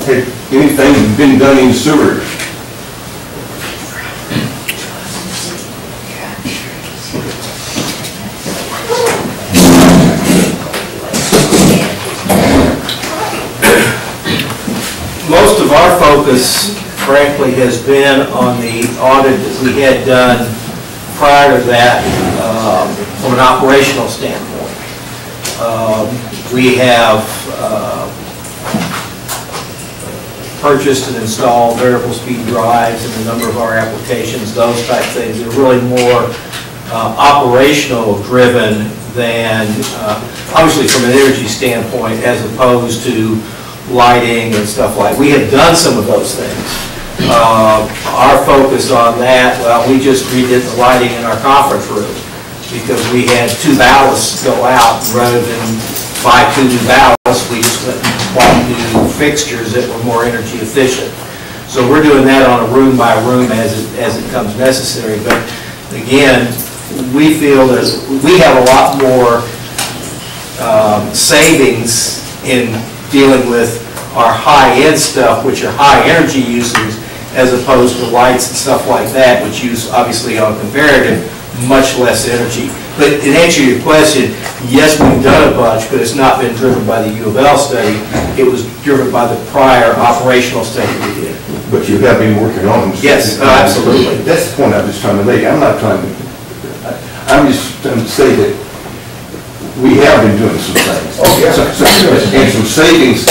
Had anything been done in sewer? Most of our focus, frankly, has been on the audit that we had done prior to that from an operational standpoint. We have purchased and installed variable speed drives in a number of our applications, those type things. They're really more operational driven than, obviously from an energy standpoint, as opposed to lighting and stuff like. We have done some of those things. Our focus on that, well, we just redid the lighting in our conference room because we had 2 ballasts go out, and rather than buy 2 new ballasts, we just went and bought new fixtures that were more energy efficient. So we're doing that on a room by room as it comes necessary. But again, we feel that we have a lot more savings in dealing with our high-end stuff, which are high energy uses, as opposed to lights and stuff like that, which use, obviously, on comparative, much less energy. But in answer to your question, yes, we've done a bunch, but it's not been driven by the U of L study. It was driven by the prior operational study we did. But you have been working on them. Yes, absolutely. That's the point I'm just trying to make. I'm not trying to, I'm just trying to say that we have been doing some things. Oh, yeah. And some savings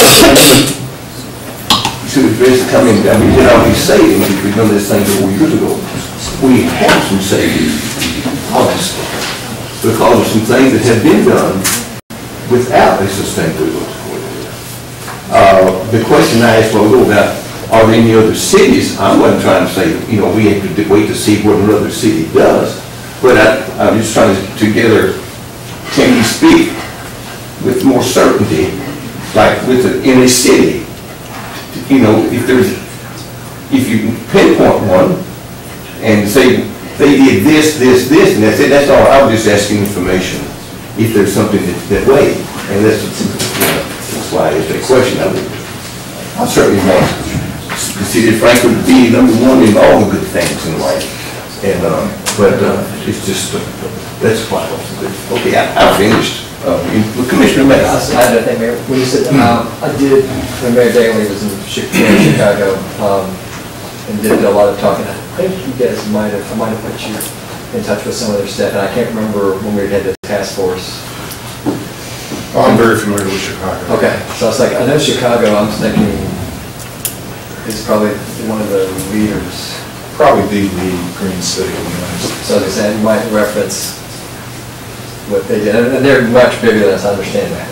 to address coming, I mean, did all these savings, if we've done this thing 4 years ago, we have some savings, honestly, because of some things that have been done without a sustainability report. The question I asked a while ago about, are there any other cities? I wasn't trying to say, you know, we have to wait to see what another city does, but I'm just trying to gather, can you speak with more certainty, like in a city? You know, if you pinpoint one and say they did this, and that's it, that's all. I was just asking information. If there's something that way, and that's why I asked that question. I certainly want the city of Frankfort to be #1 in all the good things in life, and but it's just that's why. Okay, I finished. Commissioner Mayor. I had a thing, Mayor. When you said, I did, when Mayor Daley was in Chicago, and did a lot of talking, I think you guys I might have put you in touch with some of their staff, and I can't remember when we had the task force. Oh, I'm very familiar with Chicago. Okay, so it's like, I know Chicago, I'm thinking, is probably one of the leaders. Probably the lead green city in the United States. So they said, you might reference what they did, and they're much bigger than us, I understand that.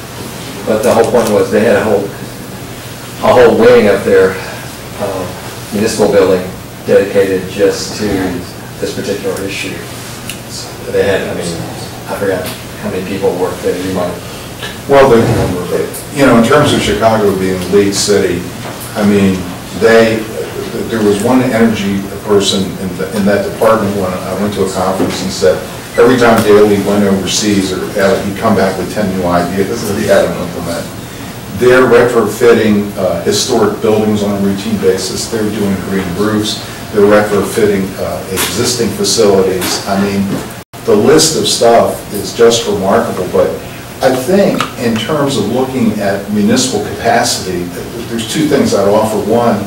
But the whole point was they had a whole wing of their municipal building dedicated just to this particular issue. So they had, I mean, I forgot how many people worked there. You might. Well, you know, in terms of Chicago being the lead city, I mean, there was one energy person in that department when I went to a conference and said, every time Daley went overseas, or he'd come back with 10 new ideas that he had to implement. They're retrofitting historic buildings on a routine basis. They're doing green roofs. They're retrofitting existing facilities. I mean, the list of stuff is just remarkable. But I think in terms of looking at municipal capacity, there's 2 things I'd offer. One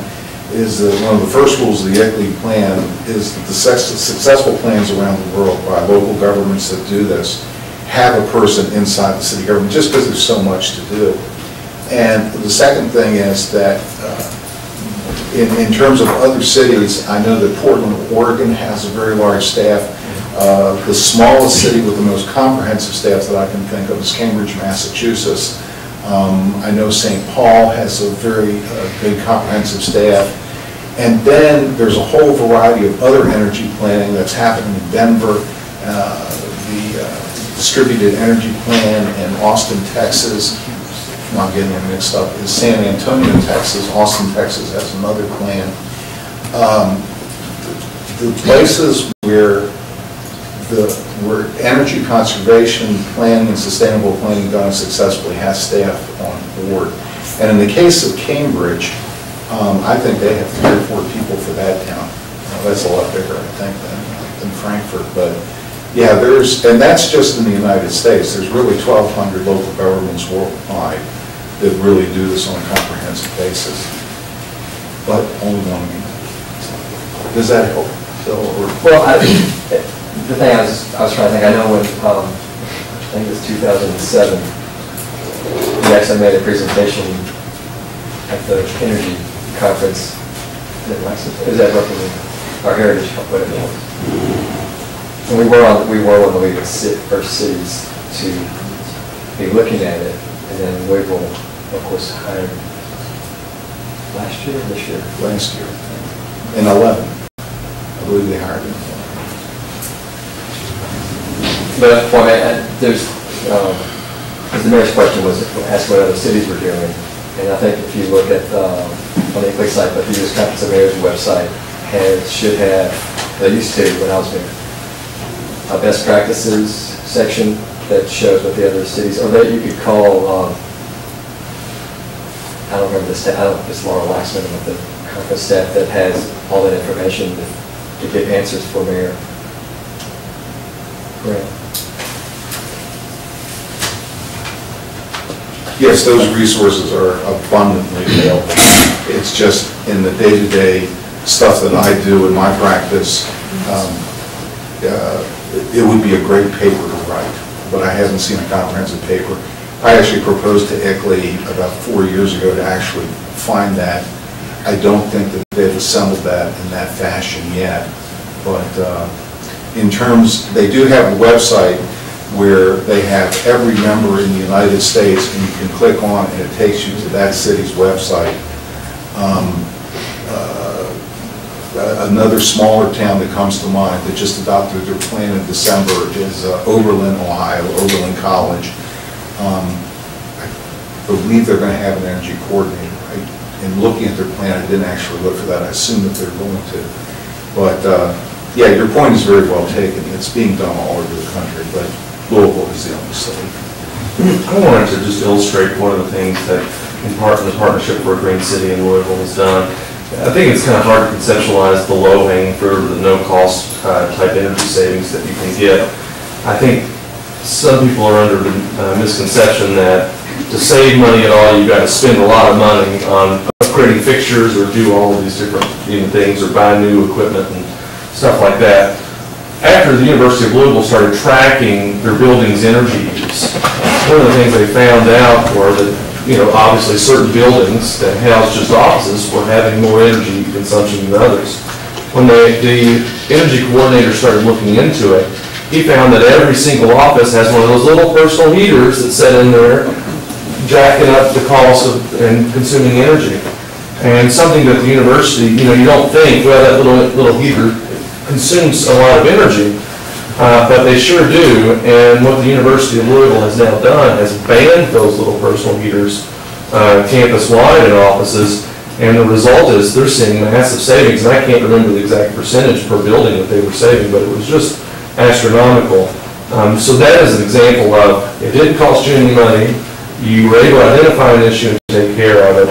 is that one of the first rules of the equity plan is that the successful plans around the world by local governments that do this have a person inside the city government, just because there's so much to do. And the second thing is that in terms of other cities, I know that Portland, Oregon has a very large staff. The smallest city with the most comprehensive staff that I can think of is Cambridge, Massachusetts. I know St. Paul has a very big comprehensive staff. And then there's a whole variety of other energy planning that's happening in Denver, the distributed energy plan in Austin, Texas. I'm getting it mixed up. Is San Antonio, Texas. Austin, Texas has another plan. The places where energy conservation planning and sustainable planning done successfully has staff on board. And in the case of Cambridge, I think they have 3 or 4 people for that town. That's a lot bigger, I think, than Frankfort. But yeah, and that's just in the United States. There's really 1,200 local governments worldwide that really do this on a comprehensive basis. But only one of you. Does that help, Phil? Well, the thing I was trying to think, I know when, I think it was 2007, we actually made a presentation at the energy conference. It was at our Heritage Conference. And we were one of the first cities to be looking at it, and then Louisville, of course, hired last year. Last year, in 11. I believe they hired him. But at the point, there's, because the mayor's question was asked what other cities were doing, and I think if you look at on the ICLEI site, but the U.S. Conference of Mayors website should have, they used to when I was mayor, a best practices section that shows what the other cities, or that you could call, I don't remember the staff, I don't know if it's Laura Laxman with the conference staff that has all that information to get answers for Mayor Grant. Yes, those resources are abundantly available. It's just in the day-to-day stuff that I do in my practice, it would be a great paper to write, but I haven't seen a comprehensive paper. I actually proposed to ICLEI about 4 years ago to actually find that. I don't think that they've assembled that in that fashion yet, but in terms, they do have a website where they have every member in the United States, and you can click on and it takes you to that city's website. Another smaller town that comes to mind that just adopted their plan in December is Oberlin, Ohio, Oberlin College. I believe they're going to have an energy coordinator. In looking at their plan, I didn't actually look for that. I assume that they're going to. But yeah, your point is very well taken. It's being done all over the country, but Louisville is the only city. I wanted to just illustrate one of the things that in the Partnership for a Green City in Louisville has done. I think it's kind of hard to conceptualize the low-hanging fruit or the no-cost type energy savings that you can get. I think some people are under the misconception that to save money at all, you've got to spend a lot of money on upgrading fixtures or do all of these different things or buy new equipment and stuff like that. After the University of Louisville started tracking their buildings' energy use, one of the things they found out were that, obviously certain buildings that house just offices were having more energy consumption than others. When the energy coordinator started looking into it, he found that every single office has one of those little personal heaters that sit in there, jacking up the cost of and consuming energy. And something that the university, you don't think, well, that little heater consumes a lot of energy, but they sure do. And what the University of Louisville has now done is banned those little personal heaters campus-wide in offices, and the result is they're seeing massive savings. And I can't remember the exact percentage per building that they were saving, but it was just astronomical. So that is an example of, it didn't cost you any money, you were able to identify an issue and take care of it,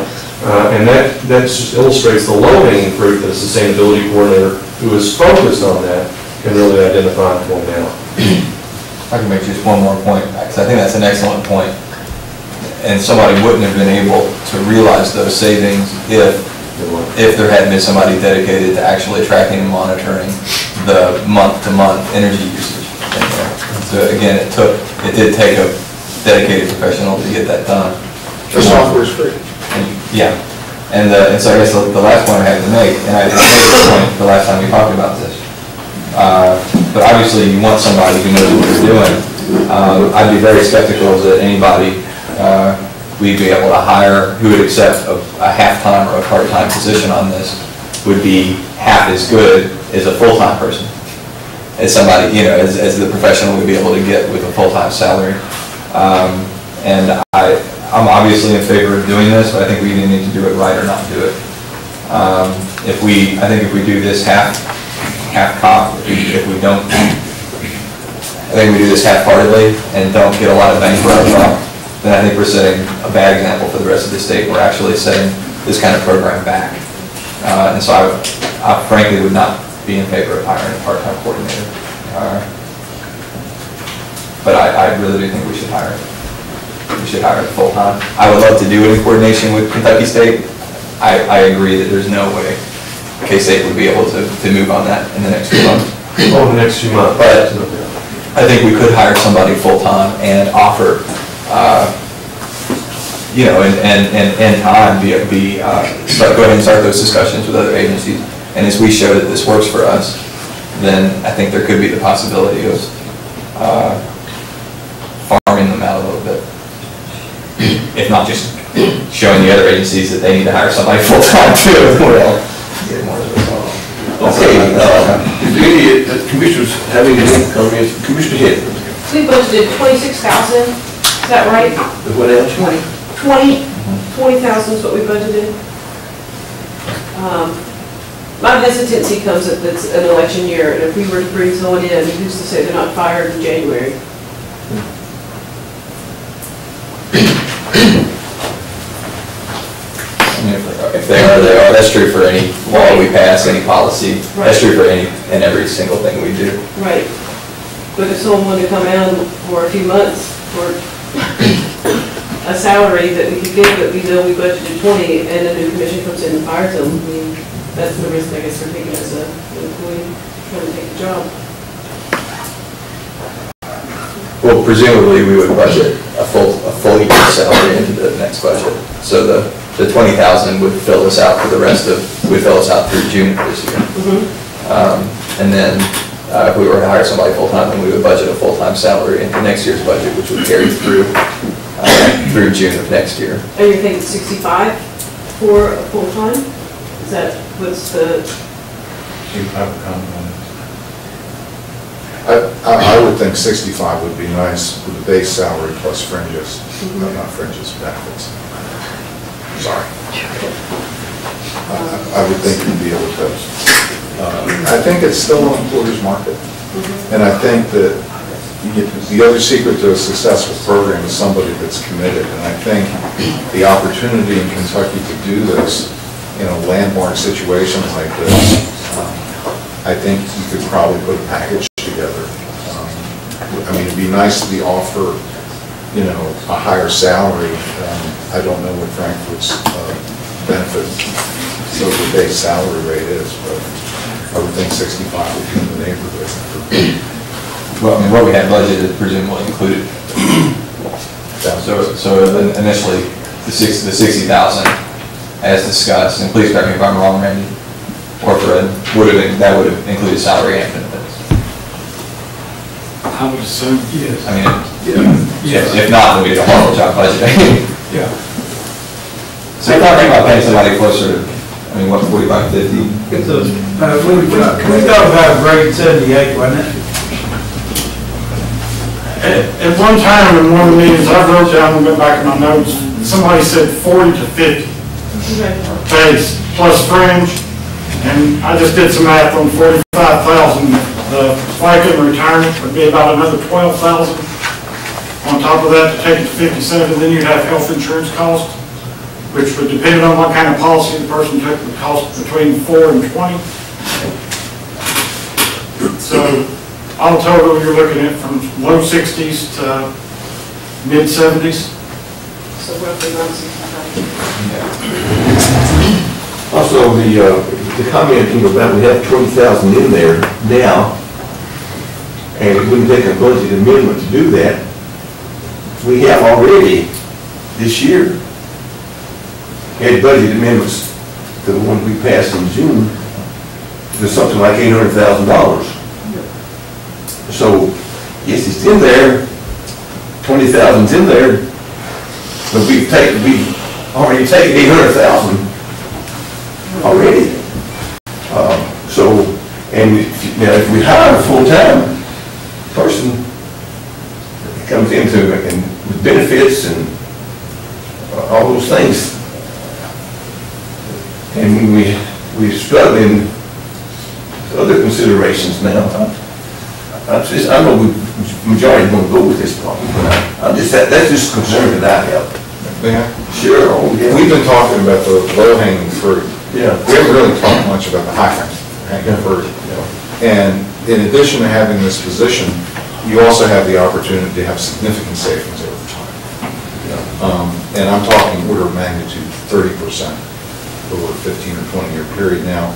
and that just illustrates the low-hanging fruit that a sustainability coordinator who is focused on that can really identify and point out. I can make just one more point, because I think that's an excellent point. And somebody wouldn't have been able to realize those savings if there hadn't been somebody dedicated to actually tracking and monitoring the month-to-month energy usage. So again, it did take a dedicated professional to get that done. The software is free. Yeah. And so I guess the last point I had to make, and I made this point the last time we talked about this, but obviously you want somebody who knows what they're doing. I'd be very skeptical that anybody we'd be able to hire who would accept a half-time or a part-time position on this would be half as good as a full-time person, as somebody, as the professional would be able to get with a full-time salary. And I'm obviously in favor of doing this, but I think we either need to do it right or not do it. I think if we do this half-cocked, if we don't, I think we do this half-heartedly and don't get a lot of bang for our buck, then I think we're setting a bad example for the rest of the state. We're actually setting this kind of program back. And so I frankly would not be in favor of hiring a part-time coordinator. But I really do think we should hire it. We should hire it full-time. I would love to do it in coordination with Kentucky State. I agree that there's no way K-State would be able to move on that in the next few months. Oh, the next few months. But I think we could hire somebody full-time and offer, you know, and time go ahead and start those discussions with other agencies. And as we show that this works for us, then I think there could be the possibility of farming them out a little bit. If not just showing the other agencies that they need to hire somebody full-time too. Well, get more of this. Okay, is there any commissioners have any comments? Commissioner Head. We budgeted 26,000, is that right? What else? 20,000 is what we budgeted. My hesitancy comes that it's an election year, and if we were to bring someone in, who's to say they're not fired in January? If they are, they are. That's true for any law we pass, any policy. Right. That's true for any and every single thing we do. Right. But if someone wanted to come in for a few months for a salary that we could get, but we know we budgeted 20, and a new commission comes in and fires them, I mean, that's the risk I guess we're taking as an employee trying to take the job. Well, presumably we would budget a full year salary into the next budget. So the 20,000 would fill us out for the rest of, would fill us out through June of this year. And then if we were to hire somebody full-time, then we would budget a full-time salary into next year's budget, which would carry through June of next year. And you're thinking 65 for a full-time? Is that, what's the? I would think 65 would be nice with the base salary plus fringes, not fringes, benefits. Sorry. I would think you'd be able to. I think it's still an employer's market. And I think that the other secret to a successful program is somebody that's committed. And I think the opportunity in Kentucky to do this in a landmark situation like this, I think you could probably put a package together. I mean, it'd be nice to be offered, you know, a higher salary. I don't know what Frankfort's benefit, so the base salary rate is, but I would think 65 would be in the neighborhood. Well, I mean, what we had budgeted presumably included. So initially, the 60,000, as discussed, and please correct me if I'm wrong, Randy, or Fred, that would have included salary and benefits. I would assume, yes. I mean, if not, then we did a horrible job budgeting. Yeah. So you're talking about paying somebody closer to, I mean, what, 45, 50? We thought about grade 78, wasn't it? At one time in one of the meetings, I wrote down and went back in my notes, somebody said 40 to 50 base plus fringe, and I just did some math on 45,000. The FICA and retirement would be about another 12,000 on top of that to take it to 57, and then you'd have health insurance costs, which would depend on what kind of policy the person took, would cost between 4 and 20. So all total, you're looking at from low 60s to mid 70s. So roughly around 65. Also, the comment, you know, about we have 20,000 in there now, and it wouldn't take a budget amendment to do that. We have already this year had budget amendments to the one we passed in June. There's something like $800,000. So yes, it's in there. 20,000's in there, but we've already taken 800,000 already. If we hire a full-time person that comes into and with benefits and all those things, and we're struggling with other considerations now. I know the majority is going to go with this problem, but that's just a concern that I have. Yeah. Sure, oh, yeah. We've been talking about the low-hanging fruit. Yeah. We haven't really talked much about the high-hanging fruit. And in addition to having this position, you also have the opportunity to have significant savings over time. And I'm talking order of magnitude 30% over a 15 or 20-year period. Now,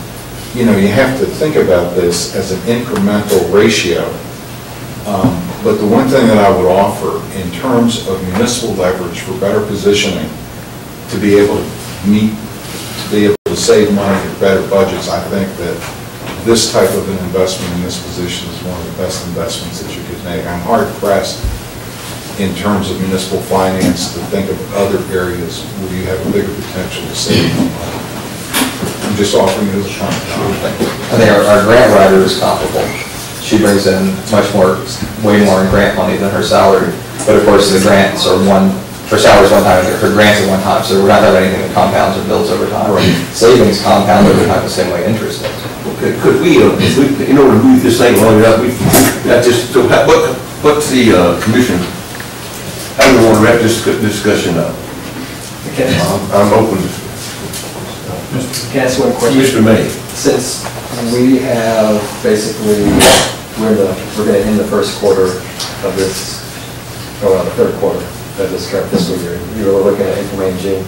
you know, you have to think about this as an incremental ratio. But the one thing that I would offer in terms of municipal leverage for better positioning, to be able to meet, to be able to save money with better budgets, I think that this type of an investment in this position is one of the best investments that you could make. I'm hard pressed in terms of municipal finance to think of other areas where you have a bigger potential to save money. I'm just offering it as a comment. I think our grant writer is comparable. She brings in way more in grant money than her salary. But of course, the grants are her salary's one time, her grants are one time, so we're not having anything that compounds or builds over time. Right. Savings compound over time the same way interest does. Okay, could we, in order to move this thing along, what's the commission, how do we want to wrap this discussion up? Okay. I'm open. Can I ask one question? Mr. May. Since we have basically, we're going to end the first quarter of this, or the third quarter of this current fiscal year. You were looking at April, May, and June.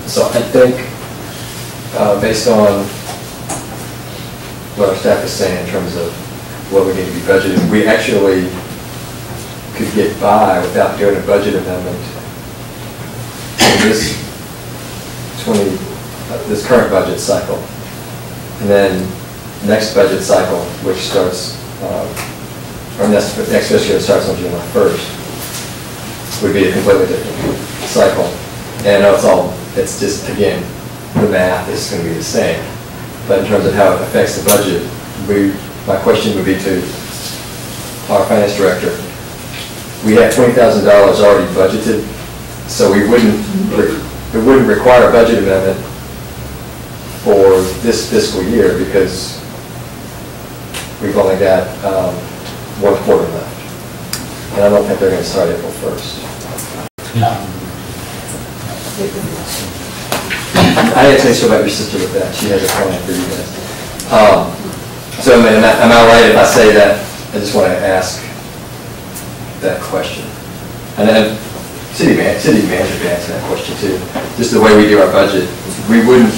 So I think, based on what our staff is saying in terms of what we need to be budgeted, we actually could get by without doing a budget amendment in this current budget cycle. And then next budget cycle, which starts, or next fiscal year starts on July 1st, would be a completely different cycle. And I know it's just, again, the math is going to be the same. But in terms of how it affects the budget, my question would be to our finance director. We have $20,000 already budgeted, so it wouldn't require a budget amendment for this fiscal year because we've only got 1 quarter left. And I don't think they're going to start April 1st. I had to say so about your sister with that. She has a plan for you guys. So am I right if I say that? I just want to ask that question. And then city manager can answer that question too. Just the way we do our budget,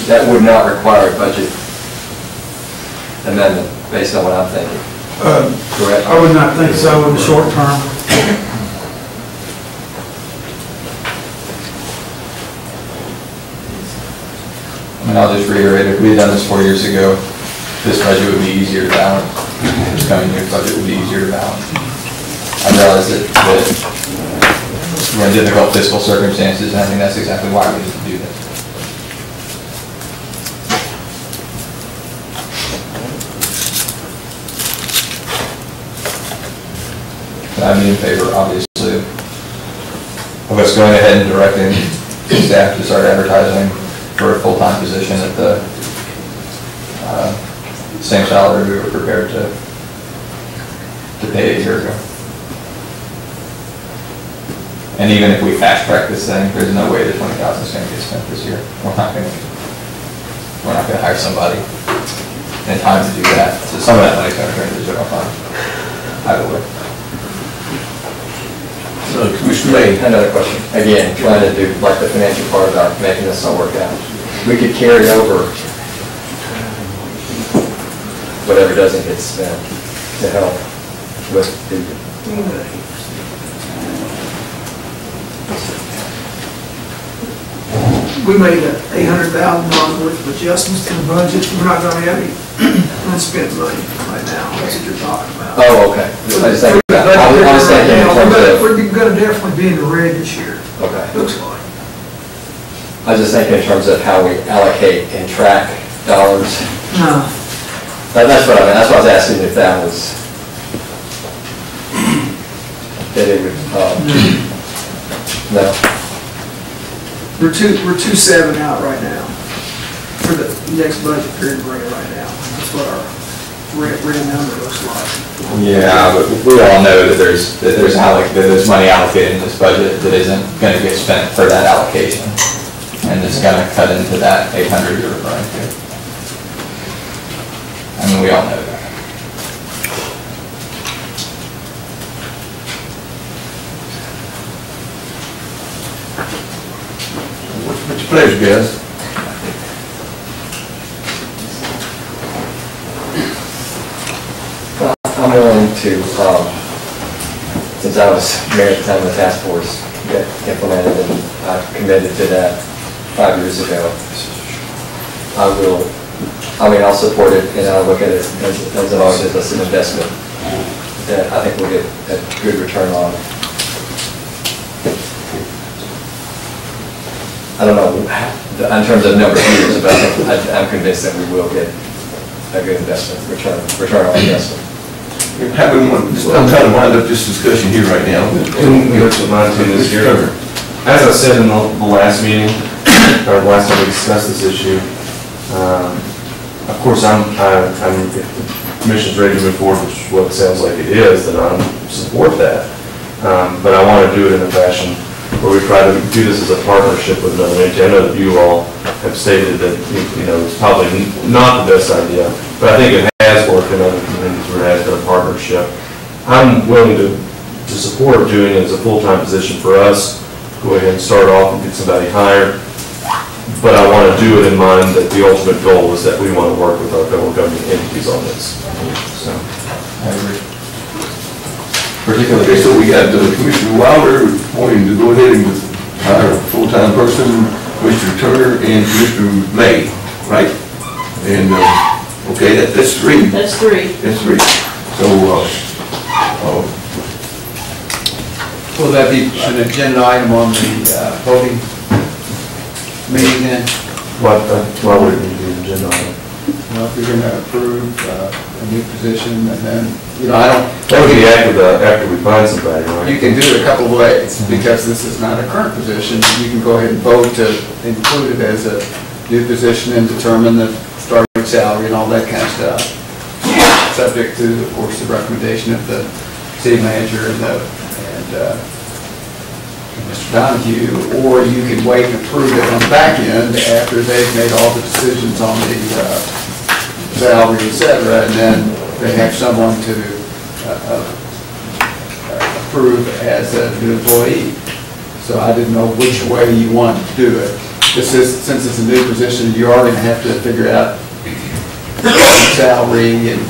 that would not require a budget amendment based on what I'm thinking. Correct? I would not think so in the short term. I mean, I'll just reiterate, if we had done this 4 years ago, this budget would be easier to balance. This coming year's budget would be easier to balance. I realize that we're in difficult fiscal circumstances, and I think that's exactly why we need to do this. I'd be in favor, obviously, of us going ahead and directing staff to start advertising for a full-time position at the same salary we were prepared to pay a year ago. And even if we fast-track this thing, there's no way that $20,000 is going to get spent this year. We're not going to hire somebody in time to do that. So some of that money is going to turn into the general fund. Either way. Commissioner May. Another question. Again, trying to do like the financial part about making this all work out. We could carry over whatever doesn't get spent to help with the. We made $800,000 worth of adjustments to the budget. We're not going to have any unspent money right now. That's what you're talking about. Oh, okay. I was thinking in terms of. We're going to definitely be in the red this year. Okay. Looks like. I was just thinking in terms of how we allocate and track dollars. No. That's what I mean. That's why I was asking if that was. That it would. No. We're 2.7 out right now for the next budget period we're in right now. That's what our renumber those lots. Yeah, but we all know that there's money allocated in this budget that isn't gonna get spent for that allocation. And it's gonna cut into that 800 you're referring to. I mean, we all know that. What's your pleasure, guys? I'm willing to, since I was mayor at the time of the task force that implemented and I committed to that 5 years ago, I'll support it and I'll look at it as an investment that I think we'll get a good return on. I don't know in terms of number of years, but I'm convinced that we will get a good investment, return on investment. I'm trying to wind up this discussion here right now. That's what mine too is here. As I said in the last meeting, or last time we discussed this issue, of course, if the commission's ready to move forward, which is what it sounds like it is, then I support that. But I want to do it in a fashion where we try to do this as a partnership with another entity. I know that you all have stated that, it's probably not the best idea, but I think it has worked in other communities where it has been a partnership. I'm willing to support doing it as a full-time position for us. Go ahead and start off and get somebody hired. But I want to do it in mind that the ultimate goal is that we want to work with our federal government entities on this. So, I agree. Okay, so we got Commissioner Wilder wanting to go ahead and hire a full-time person, Commissioner Turner and Commissioner May, right? And, okay, that's three. That's three. That's three. So, will that be an agenda item on the voting meeting then? why would it need to be an agenda item? Well, if you're going to approve a new position, and then, I don't... That would be after we find somebody, right? You can do it a couple of ways, because this is not a current position. You can go ahead and vote to include it as a new position and determine the starting salary and all that kind of stuff. Subject to, of course, the recommendation of the city manager and Mr. Donahue, or you can wait and approve it on the back end after they've made all the decisions on the salary, et cetera, and then they have someone to approve as a new employee. So I didn't know which way you want to do it. Since it's a new position, you are going to have to figure out salary and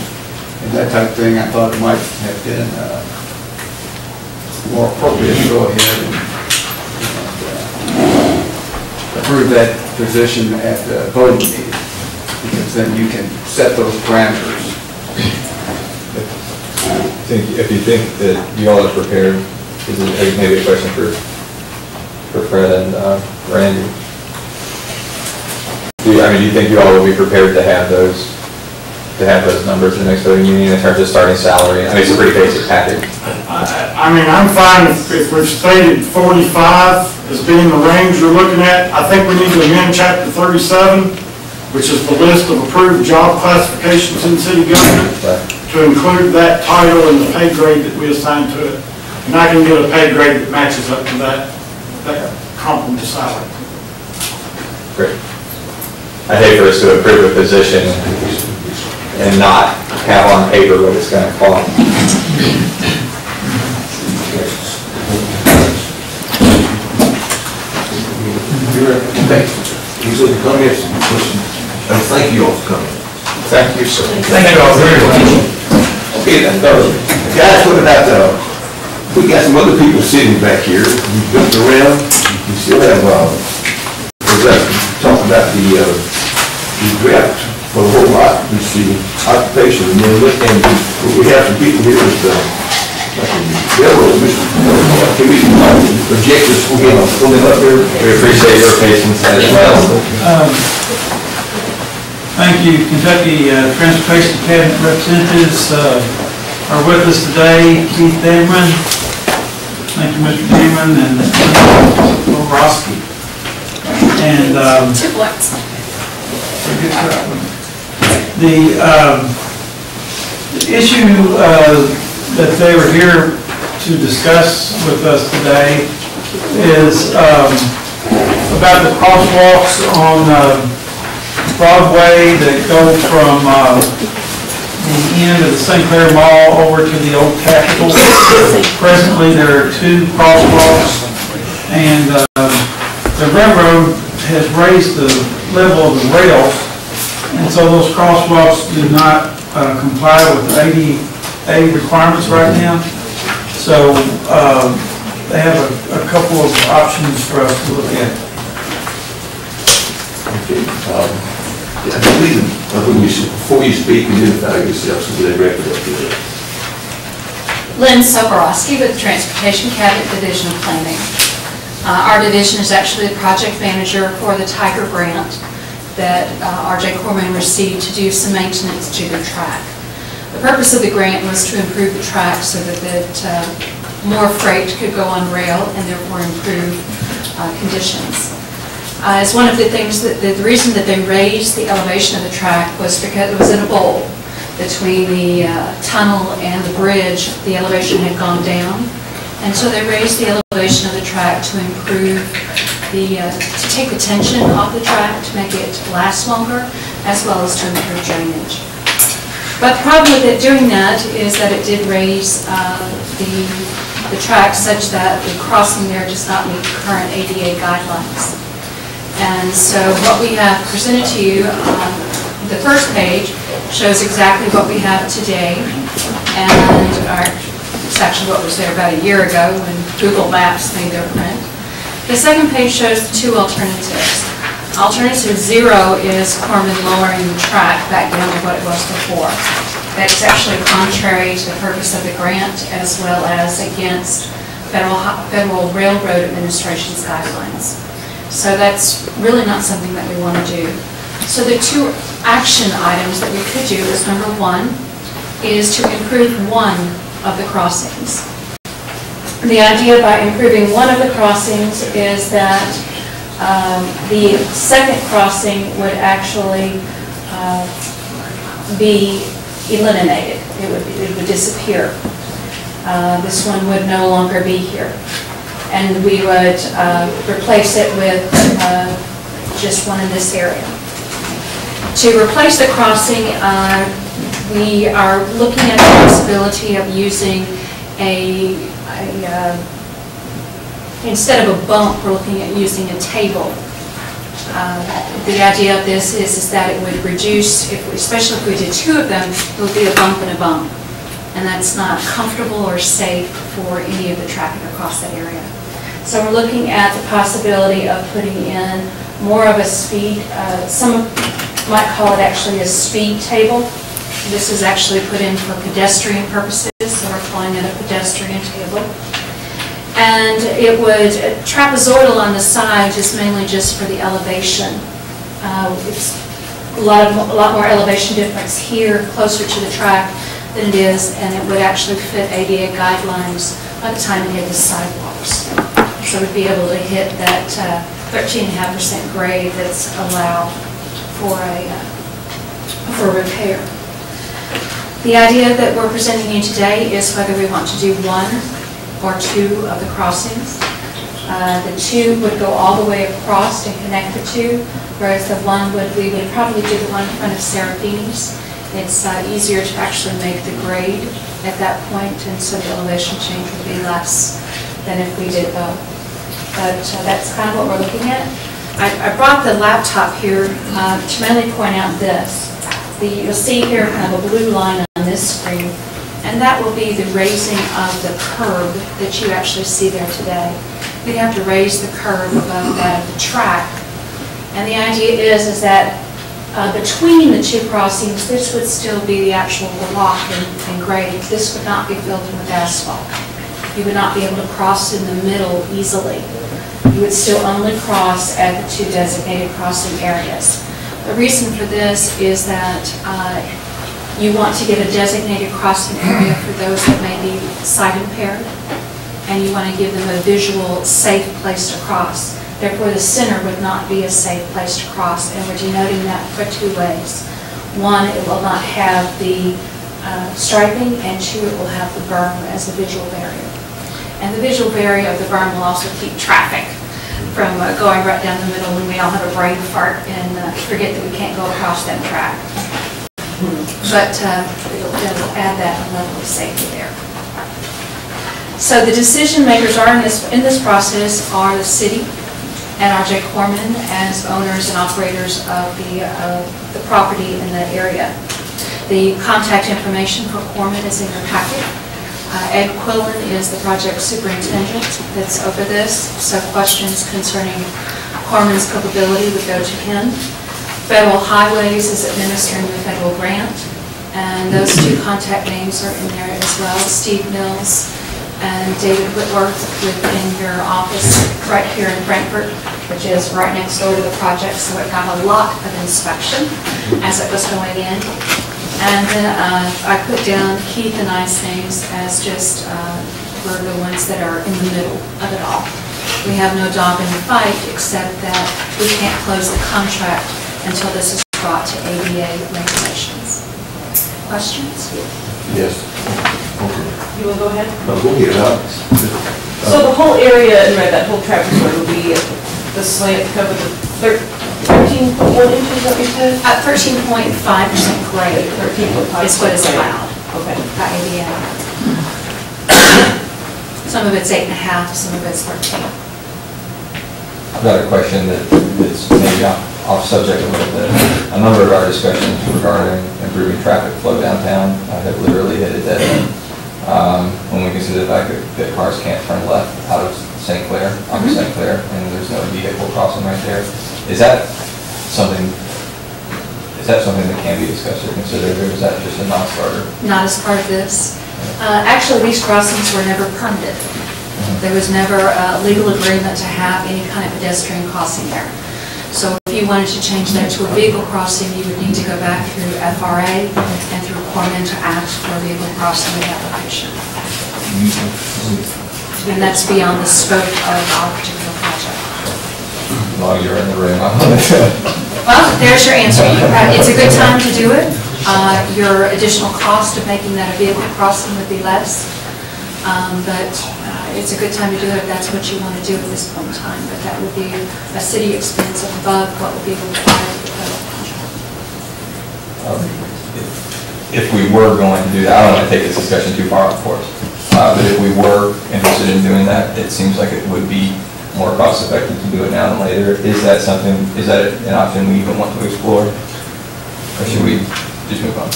that type of thing. I thought it might have been more appropriate to go ahead and approve that position at the voting meeting, because then you can set those parameters. If you think that you all are prepared, this is maybe a question for Fred and Randy. Do you think you all will be prepared to have those numbers in the next voting meeting in terms of starting salary? I mean, it's a pretty basic package. I'm fine if we've stated 45 as being the range you're looking at. I think we need to amend chapter 37, which is the list of approved job classifications in city government, to include that title and the pay grade that we assign to it. And I can get a pay grade that matches up to that complement salary. Great. I hate for us to approve a position and not have on paper what it's going to cost. These are the comments and questions. And thank you all for coming. Thank you, sir. Thank you all very much. Okay, then, guys, what about we got some other people sitting back here. We jumped around. We still have, talk about the draft for the whole lot. It's the occupation. And then we have some people here with railroad, objectives. We'll pull them up here. We appreciate your patience as well. Thank you. Kentucky Transportation Cabinet representatives are with us today. Keith Damon, thank you, Mr. Damon, and Roski. And The issue that they were here to discuss with us today is about the crosswalks on Broadway that go from the end of the St. Clair Mall over to the old Capitol. Presently, there are 2 crosswalks, and the railroad has raised the level of the rails, and so those crosswalks do not comply with the ADA requirements right now. So they have a couple of options for us to look at. Okay. I believe before you speak, identify yourself so that they record up here. Lynn Soborowski with the Transportation Cabinet Division of Planning. Our division is actually the project manager for the Tiger Grant that R.J. Corman received to do some maintenance to their track. The purpose of the grant was to improve the track so that more freight could go on rail and therefore improve conditions. As one of the things that the reason that they raised the elevation of the track was because it was in a bowl between the tunnel and the bridge. The elevation had gone down, and so they raised the elevation of the track to improve to take the tension off the track, to make it last longer, as well as to improve drainage. But the problem with it doing that is that it did raise the track such that the crossing there does not meet current ADA guidelines. And so what we have presented to you on the first page shows exactly what we have today, and it's actually what was there about a year ago when Google Maps made their print. The second page shows the 2 alternatives. Alternative 0 is Corman lowering the track back down to what it was before. That's actually contrary to the purpose of the grant as well as against Federal Railroad Administration's guidelines. So that's really not something that we want to do. So the 2 action items that we could do is number 1 is to improve one of the crossings. The idea by improving one of the crossings is that the second crossing would actually be eliminated. It would disappear. This one would no longer be here. And we would replace it with just one in this area. To replace the crossing, we are looking at the possibility of using instead of a bump, we're looking at using a table. The idea of this is that it would reduce, especially if we did 2 of them, it would be a bump and a bump. And that's not comfortable or safe for any of the traffic across that area. So we're looking at the possibility of putting in more of a speed, some might call it actually a speed table. This is actually put in for pedestrian purposes, so we're calling it a pedestrian table. And it would, trapezoidal on the side is mainly just for the elevation. It's a lot more elevation difference here, closer to the track than it is, and it would actually fit ADA guidelines by the time it hit the sidewalks. So we'd be able to hit that 13.5% grade that's allowed for repair. The idea that we're presenting you today is whether we want to do 1 or 2 of the crossings. The 2 would go all the way across and connect the 2, whereas the 1 we would probably do the one in front of Serafini's. It's easier to actually make the grade at that point, and so the elevation change would be less than if we did both. But that's kind of what we're looking at. I brought the laptop here to mainly point out this. You'll see here kind of a blue line on this screen, and that will be the raising of the curb that you actually see there today. We'd have to raise the curb above that of the track. And the idea is that between the 2 crossings, this would still be the actual block and grade. This would not be filled in with asphalt. You would not be able to cross in the middle easily. You would still only cross at the 2 designated crossing areas. The reason for this is that you want to get a designated crossing area for those that may be sight impaired, and you want to give them a visual, safe place to cross. Therefore, the center would not be a safe place to cross, and we're denoting that for 2 ways. One, it will not have the striping, and 2, it will have the berm as the visual barrier. And the visual barrier of the berm will also keep traffic from going right down the middle when we all have a brain fart and forget that we can't go across that track. But it'll add that level of safety there. So the decision makers are in this process are the city and R.J. Corman as owners and operators of the property in that area. The contact information for Corman is in your packet. Ed Quillen is the project superintendent that's over this, so questions concerning Corman's capability would go to him. Federal Highways is administering the federal grant, and those 2 contact names are in there as well, Steve Mills and David Whitworth within your office right here in Frankfort, which is right next door to the project, so it got a lot of inspection as it was going in. And then I put down Keith and I's names as just we're the ones that are in the middle of it all. We have no dog in the fight except that we can't close the contract until this is brought to ADA regulations. Questions? Yes. You will go ahead? No, go ahead. So the whole area in red, that whole traffic road will be the slant covered with 13.1 inches, that you said? 13.5% grade 13.5 is what is allowed. Okay. By ADA. Some of it's 8.5, some of it's 13. I've got a question that's maybe off subject a little bit. A number of our discussions regarding improving traffic flow downtown have literally hit a dead end. When we consider the fact that cars can't turn left out of St. Clair, onto St. Clair, and there's no vehicle crossing right there. Is that something that can be discussed or considered, or is that just a non-starter? Not as part of this. Actually, these crossings were never permitted. There was never a legal agreement to have any kind of pedestrian crossing there. So if you wanted to change that to a vehicle crossing, you would need to go back through FRA and through Corman to ask for a vehicle crossing application. And that's beyond the scope of our particular project. While you're in the room, Well, there's your answer. It's a good time to do it. Your additional cost of making that a vehicle crossing would be less. But it's a good time to do it if that's what you want to do at this point in time. But that would be a city expense above what would be required of the federal contract. if we were going to do that, I don't want to take this discussion too far, of course, but if we were interested in doing that, it seems like it would be more cost effective to do it now than later. Is that something, is that an option we even want to explore? Or should we just move on?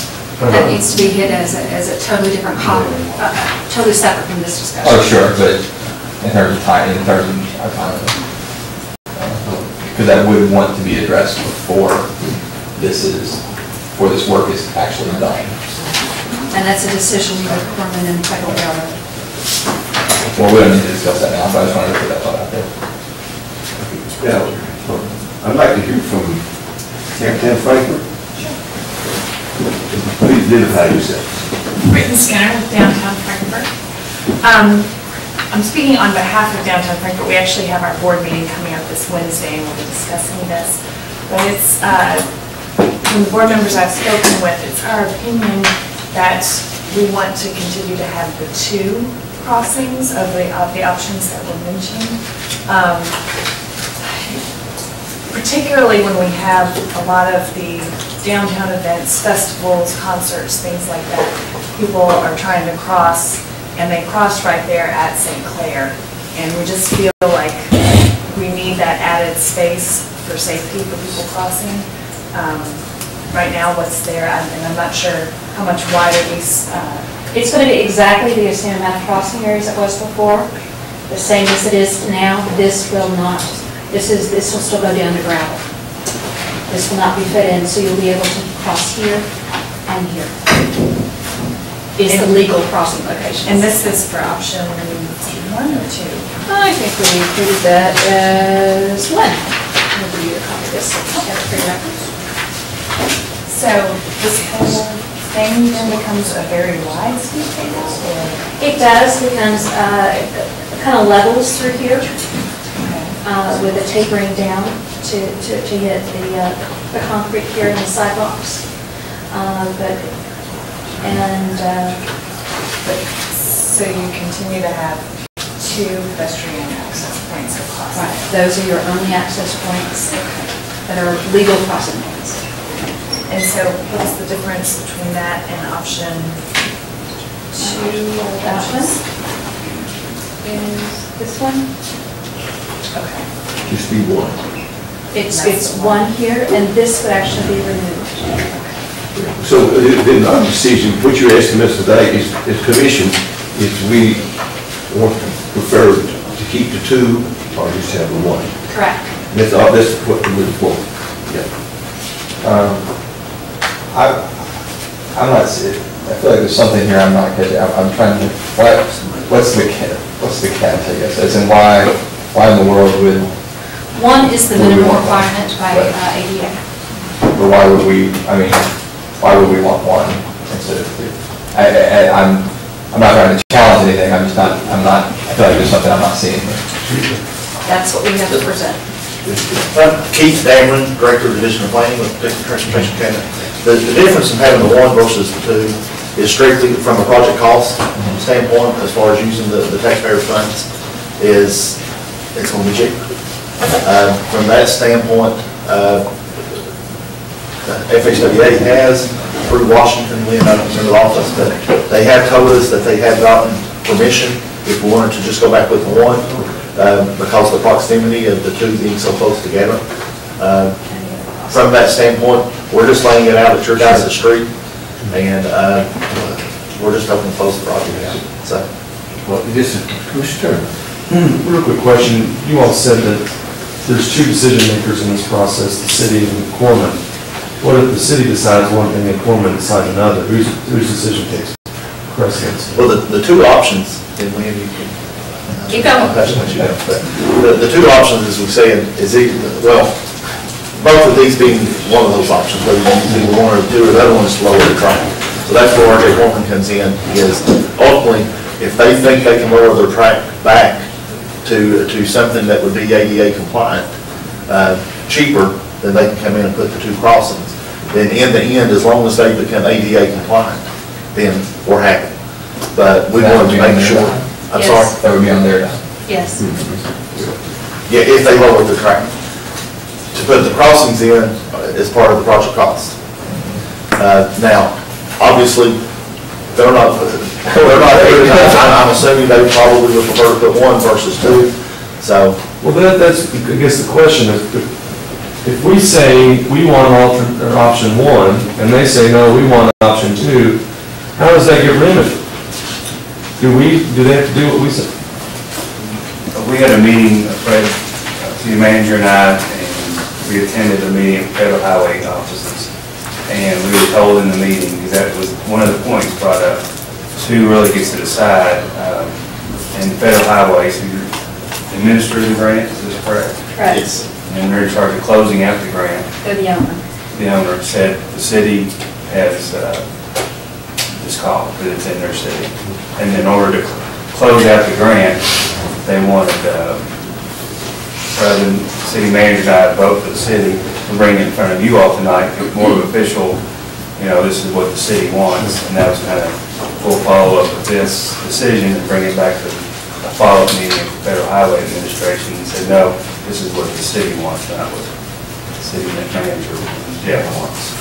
That needs to be hit as a totally different totally separate from this discussion. Oh, sure, but in terms of time, because I would want to be addressed before this work is actually done. And that's a decision of Corman and Federal Railroad. Well, we don't need to discuss that now, but I just wanted to put that thought out there. Yeah, I'd like to hear from Captain Frankfort. Please identify yourself. Britton Skinner with Downtown Frankfort. I'm speaking on behalf of Downtown Frankfort. We actually have our board meeting coming up this Wednesday and we'll be discussing this. But it's, from the board members I've spoken with, it's our opinion that we want to continue to have the two crossings of the options that were mentioned. Particularly when we have a lot of the downtown events, festivals, concerts, things like that. People are trying to cross, and they cross right there at St. Clair. And we just feel like we need that added space for safety for people crossing. Right now, what's there, and I'm not sure how much wider these... It's going to be exactly the same amount of crossing areas it was before, the same as it is now. This will not. This will still go down to gravel. This will not be fit in, so you'll be able to cross here and here. Is the legal crossing location. And this is for option 1 or 2? I think we included that as 1. We'll give you a copy of this. For your records. So this whole thing then becomes a very wide street table? It does, becomes kind of levels through here. With a tapering down to hit the concrete here and the sidewalks. But And, So you continue to have 2 pedestrian access points across. right, those are your only access points that are legal crossing points. And so what's the difference between that and option 2? That one is this one. Okay. Just be one. It's one here, and this would actually be removed. So then our decision, what you're asking us today is commission, is we want to prefer to keep the 2 or just have the 1. Correct. That's what we're looking for. Yeah. I'm not, I feel like there's something here I'm not catching. I'm trying to, what's the catch, I guess, as in why in the world would? 1 is the minimum requirement by ADA. But why would we, why would we want 1 instead of 2? I'm not trying to challenge anything, I feel like there's something I'm not seeing here. That's what we have to present. Keith Dameron, Director of Division of Planning with the Transportation Cabinet. The difference in having the 1 versus the 2 is strictly from a project cost standpoint, as far as using the taxpayer funds, is it's going to be cheaper. From that standpoint, FHWA has, through Washington, we not in the office, but they have told us that they have gotten permission if we wanted to just go back with the 1, because of the proximity of the 2 being so close together. From that standpoint, we're just laying it out at your guys' street, and we're just hoping to close the project out. So, Well, this is Commissioner Turner. Real quick question. You all said that there's 2 decision makers in this process, the city and the corpsman. What if the city decides one thing and the corpsman decides another? Whose decision takes precedence? well, the 2 options, and when you can. Keep going. I'll pass it to you. But the 2 options, as we said, is well, both of these being one of those options, whether you use either 1 or 2, or the other one is to lower the track. So that's where RJ Corpsman comes in, is ultimately, if they think they can lower their track back to something that would be ADA compliant, cheaper, then they can come in and put the 2 crossings. Then in the end, as long as they become ADA compliant, then we're happy. But we wanted to make sure. I'm sorry? That would be on their dime. Yes. Yeah, if they lower the track. To put the crossings in is part of the project cost. Now, obviously, they're not I'm assuming they probably would prefer to put 1 versus 2, so. Well, that's, I guess, the question. If we say we want option 1, and they say, no, we want option 2, how does that get remedied? Do they have to do what we said? We had a meeting, Fred, city manager and I, and we attended a meeting of federal highway offices. And we were told in the meeting, because that was one of the points brought up, who really gets to decide, and federal highways, who administer the grant, is this correct? Correct. Yes. And they're in charge of closing out the grant. They're the owner. The owner said the city has this call, because it's in their city. And in order to close out the grant, they wanted, rather than city manager and I vote for the city, to bring it in front of you all tonight, more of official, this is what the city wants. And that was kind of full follow-up of this decision and bring it back to a follow-up meeting of the Federal Highway Administration and said, no, this is what the city wants, not what the city manager, Jeff, wants.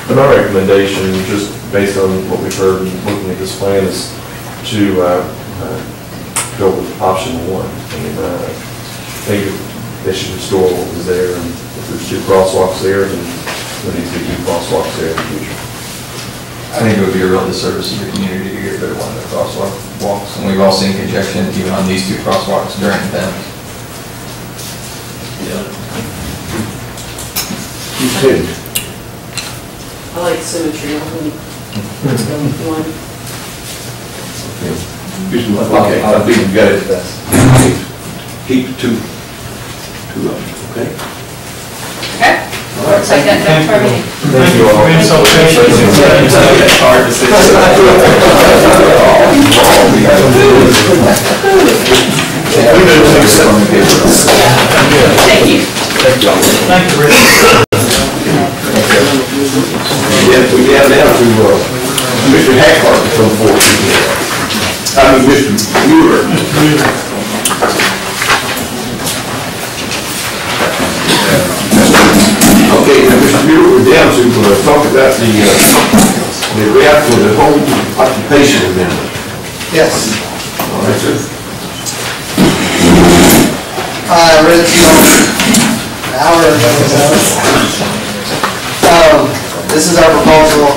But our recommendation, just based on what we've heard and looking at this plan, is to go with option 1. I think they should restore what was there, and if there's 2 crosswalks there, then there needs to be 2 crosswalks there in the future. I think it would be a real disservice to the community to get rid of 1 of the crosswalks, and we've all seen congestion even on these 2 crosswalks during events. I like symmetry on them. One. Okay, I think you got it. Keep 2 of them, okay? Okay. So I got that for me. Thank you all. Being so patient. It's hard to say. Thank you. Thank you, Rick. We have now to Commissioner Packard to come forward and do that. I mean, Mr. Mueller. Okay, now, Mr. Mueller, we're down to talk about the rep for the home occupation amendment. Yes. All right, sir. I read it to you an hour ago. This is our proposal.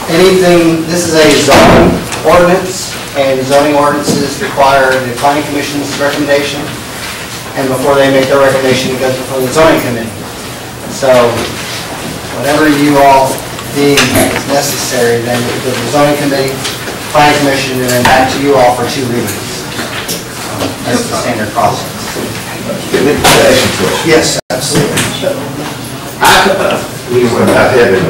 This is a zoning ordinance, and zoning ordinances require the planning commission's recommendation, and before they make their recommendation, it goes before the zoning committee. So, whatever you all deem is necessary, then it goes to the zoning committee, planning commission, and then back to you all for 2 readings. That's the standard process. Yes, absolutely. We were about having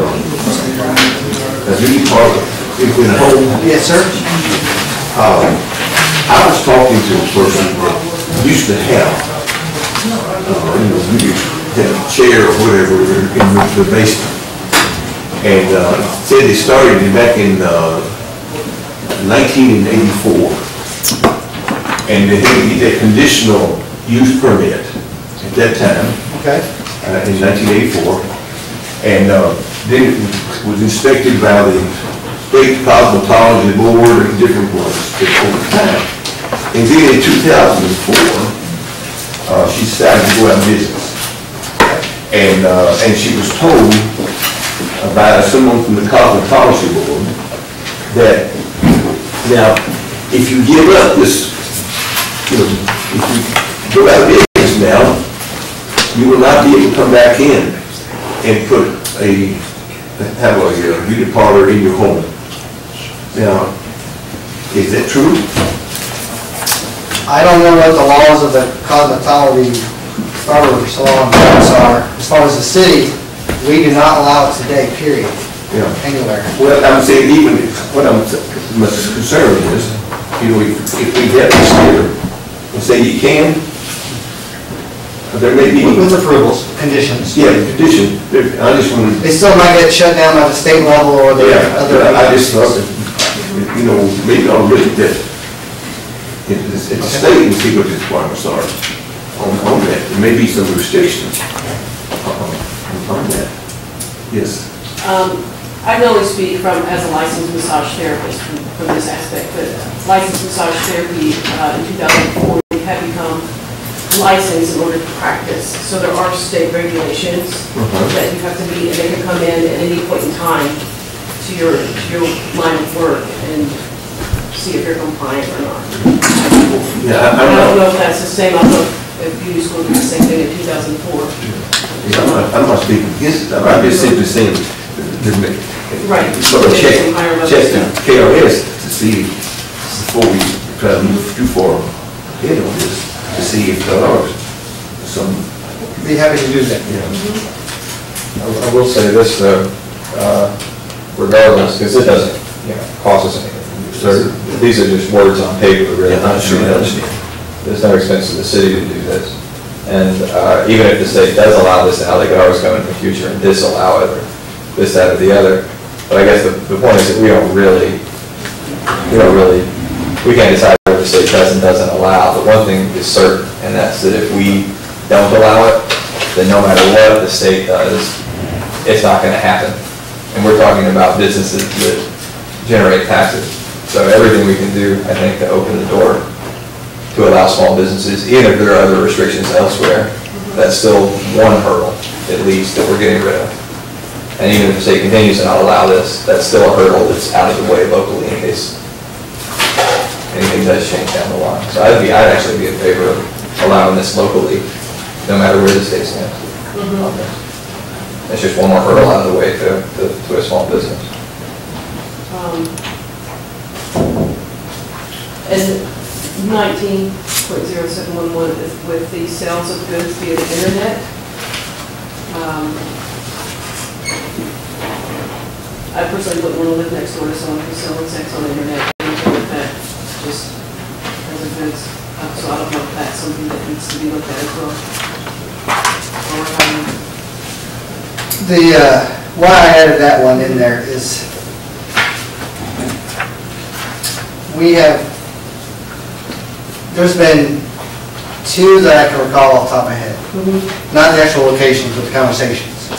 a beauty parlor in home. Yes, sir. I was talking to a person that used to have, beauty chair or whatever in the basement, and said they started it back in 1984, and they had to get a conditional use permit at that time. Okay. In 1984, and then it was inspected by the State Cosmetology Board and different ones over time. And then in 2004, she decided to go out of business. And she was told by someone from the Cosmetology Board that, now, if you give up this, if you go out of business now, you will not be able to come back in and have a beauty parlor in your home. Now, is that true? I don't know what the laws of the cosmetology barber salon are. As far as the city, we do not allow it today, period, anywhere. Well, I'm saying even what I'm most concerned is, if we get this here and say you can, there may be... With approvals, conditions. Yeah, condition. I just want to... They still might get shut down by the state level or the other... I just thought that, maybe I'll look at that at the state and see what the requirements are on that. There may be some restrictions on that. Yes. I can only speak as a licensed massage therapist from this aspect, but licensed massage therapy in 2004 had become licensed in order to practice. So there are state regulations that you have to meet, and they can come in at any point in time to your line of work and see if you're compliant or not. Yeah, I don't know if that's the same. I don't know if beauty school did the same thing in 2004. I'm not speaking against it. I'm just simply saying, right. So check the KRS to see before we try to move too far ahead on this, to see if there are some... Be happy to do that. I will say this though, regardless, because it doesn't cost us anything. So these are just words on paper, really. Yeah, I'm sure. There's no expense to the city to do this. And even if the state does allow this now, they could always come in the future and disallow it, or this, that, or the other. But I guess the point is that we can't decide what the state does and doesn't allow. But one thing is certain, and that's that if we don't allow it, then no matter what the state does, it's not going to happen. And we're talking about businesses that generate taxes. So everything we can do, I think, to open the door to allow small businesses, even if there are other restrictions elsewhere, that's still one hurdle, at least, that we're getting rid of. And even if the state continues to not allow this, that's still a hurdle that's out of the way locally in case anything does change down the line. So I'd actually be in favor of allowing this locally, no matter where the state stands. It's just one more hurdle out of the way to a small business. And 19.0711 with the sales of goods via the internet. I personally wouldn't want to live next door to someone who's selling sex on the internet, anything like that, just as a goods. So I don't know if that's something that needs to be looked at as well. Why I added that one in there is we have, there's been two that I can recall off the top of my head. Not the actual locations, but the conversations.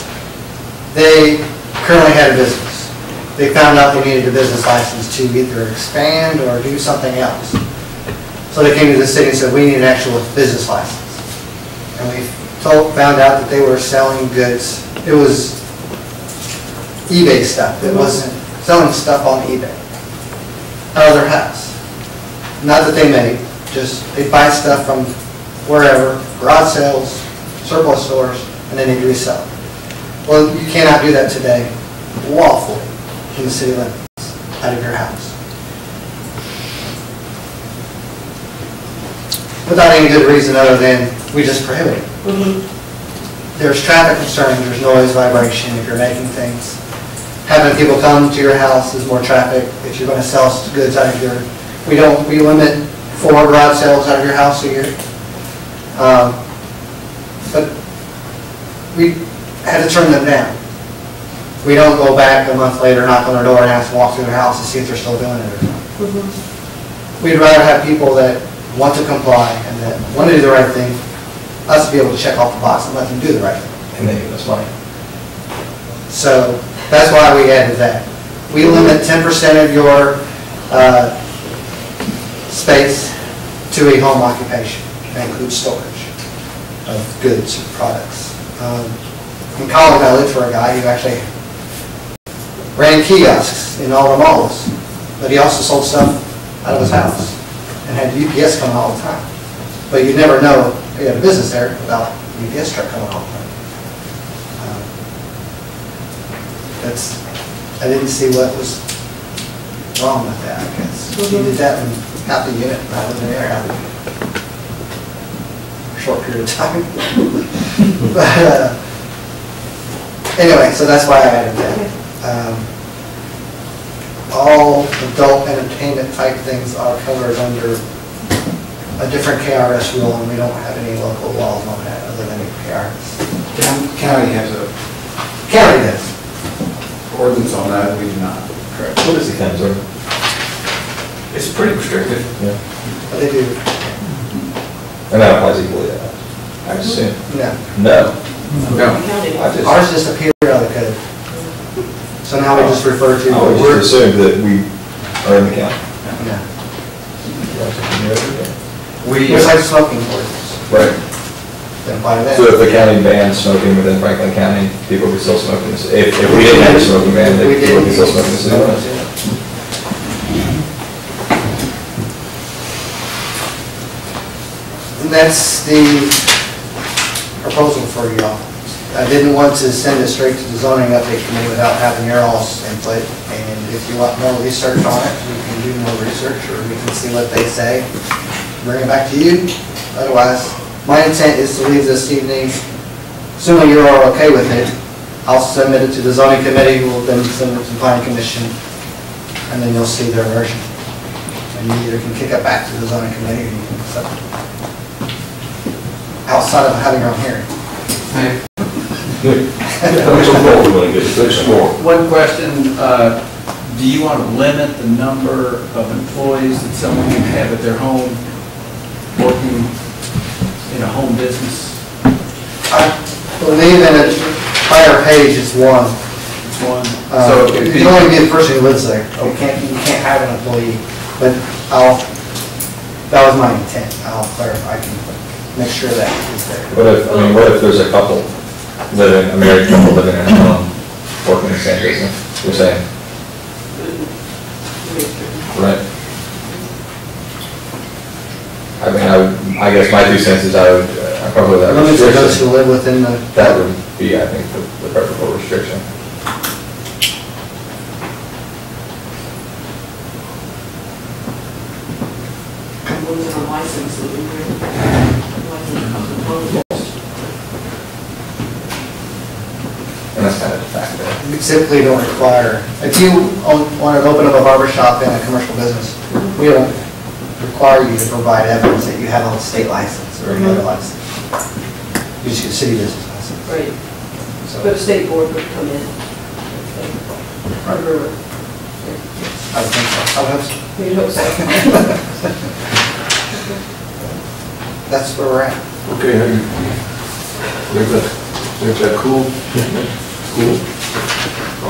They currently had a business. They found out they needed a business license to either expand or do something else. So they came to the city and said, we need an actual business license. And we found out that they were selling goods. It was eBay stuff. It wasn't selling stuff on eBay out of their house. Not that they made, just they buy stuff from wherever, garage sales, surplus stores, and then they resell it. Well, you cannot do that today lawfully in the city limits out of your house. Without any good reason other than we just prohibit it. There's traffic concerns, there's noise, vibration, if you're making things. Having people come to your house is more traffic. If you're going to sell goods out of your, we limit 4 garage sales out of your house a year. But we had to turn them down. We don't go back a month later, knock on their door and ask them to walk through their house to see if they're still doing it or not. We'd rather have people that want to comply and that want to do the right thing, us to be able to check off the box and let them do the right thing. And they give us money. So that's why we added that. We limit 10% of your space to a home occupation. That includes storage of goods and products. In college, I lived for a guy who actually ran kiosks in all the malls, but he also sold stuff out of his house and had UPS coming all the time. But you'd never know he had a business there without a UPS truck coming all the time. I didn't see what was wrong with that, I guess. He did that in half the unit, and I was in there half the unit. For a short period of time. But anyway, so that's why I added that. All adult entertainment type things are covered under a different KRS rule, and we don't have any local laws on that other than KRS. County has a County does. ordinance on that, we do not. Correct. What is the county's ordinance? It's pretty restrictive. Yeah. But they do. And that applies equally to us, I assume. No. No. No. Ours just appeared out of the code. So now we just refer to. I would just assume that we are in the county. Yeah. We, It's like smoking ordinance. Right. Then apply to that. So if the county bans smoking within Franklin County, people could still smoke in the city. If we didn't have a smoking ban, then people could still smoke in the city limits. And that's the proposal for you all. I didn't want to send it straight to the zoning update committee without having your all's input. And if you want more research on it, we can do more research, or we can see what they say, bring it back to you. Otherwise, my intent is to leave this evening, assuming you're all okay with it. I'll submit it to the zoning committee, who will then send it to the planning commission, and then you'll see their version. And you either can kick it back to the zoning committee, or you can accept it. Outside of having your own hearing. one question, do you want to limit the number of employees that someone can have at their home working in a home business? I believe in a prior page it's one. It's one. So you can only be the person who lives there. You can't have an employee. But that was my intent. I'll clarify. I can make sure that is there. What if there's a couple living, a married couple living in a home, working in the same business? You're saying? Right. I guess my 2 cents is I probably that Limits to those who live within the. That would be, I think, the preferable restriction. And that's kind of the fact that. We typically don't require, if you want to open up a barber shop in a commercial business, we don't require you to provide evidence that you have a state license or any other license. You just get a city business license. Right. So- But a state board would come in. Right. I would think so. I would hope so. You'd hope so. That's where we're at. Okay, there's that cool? Cool.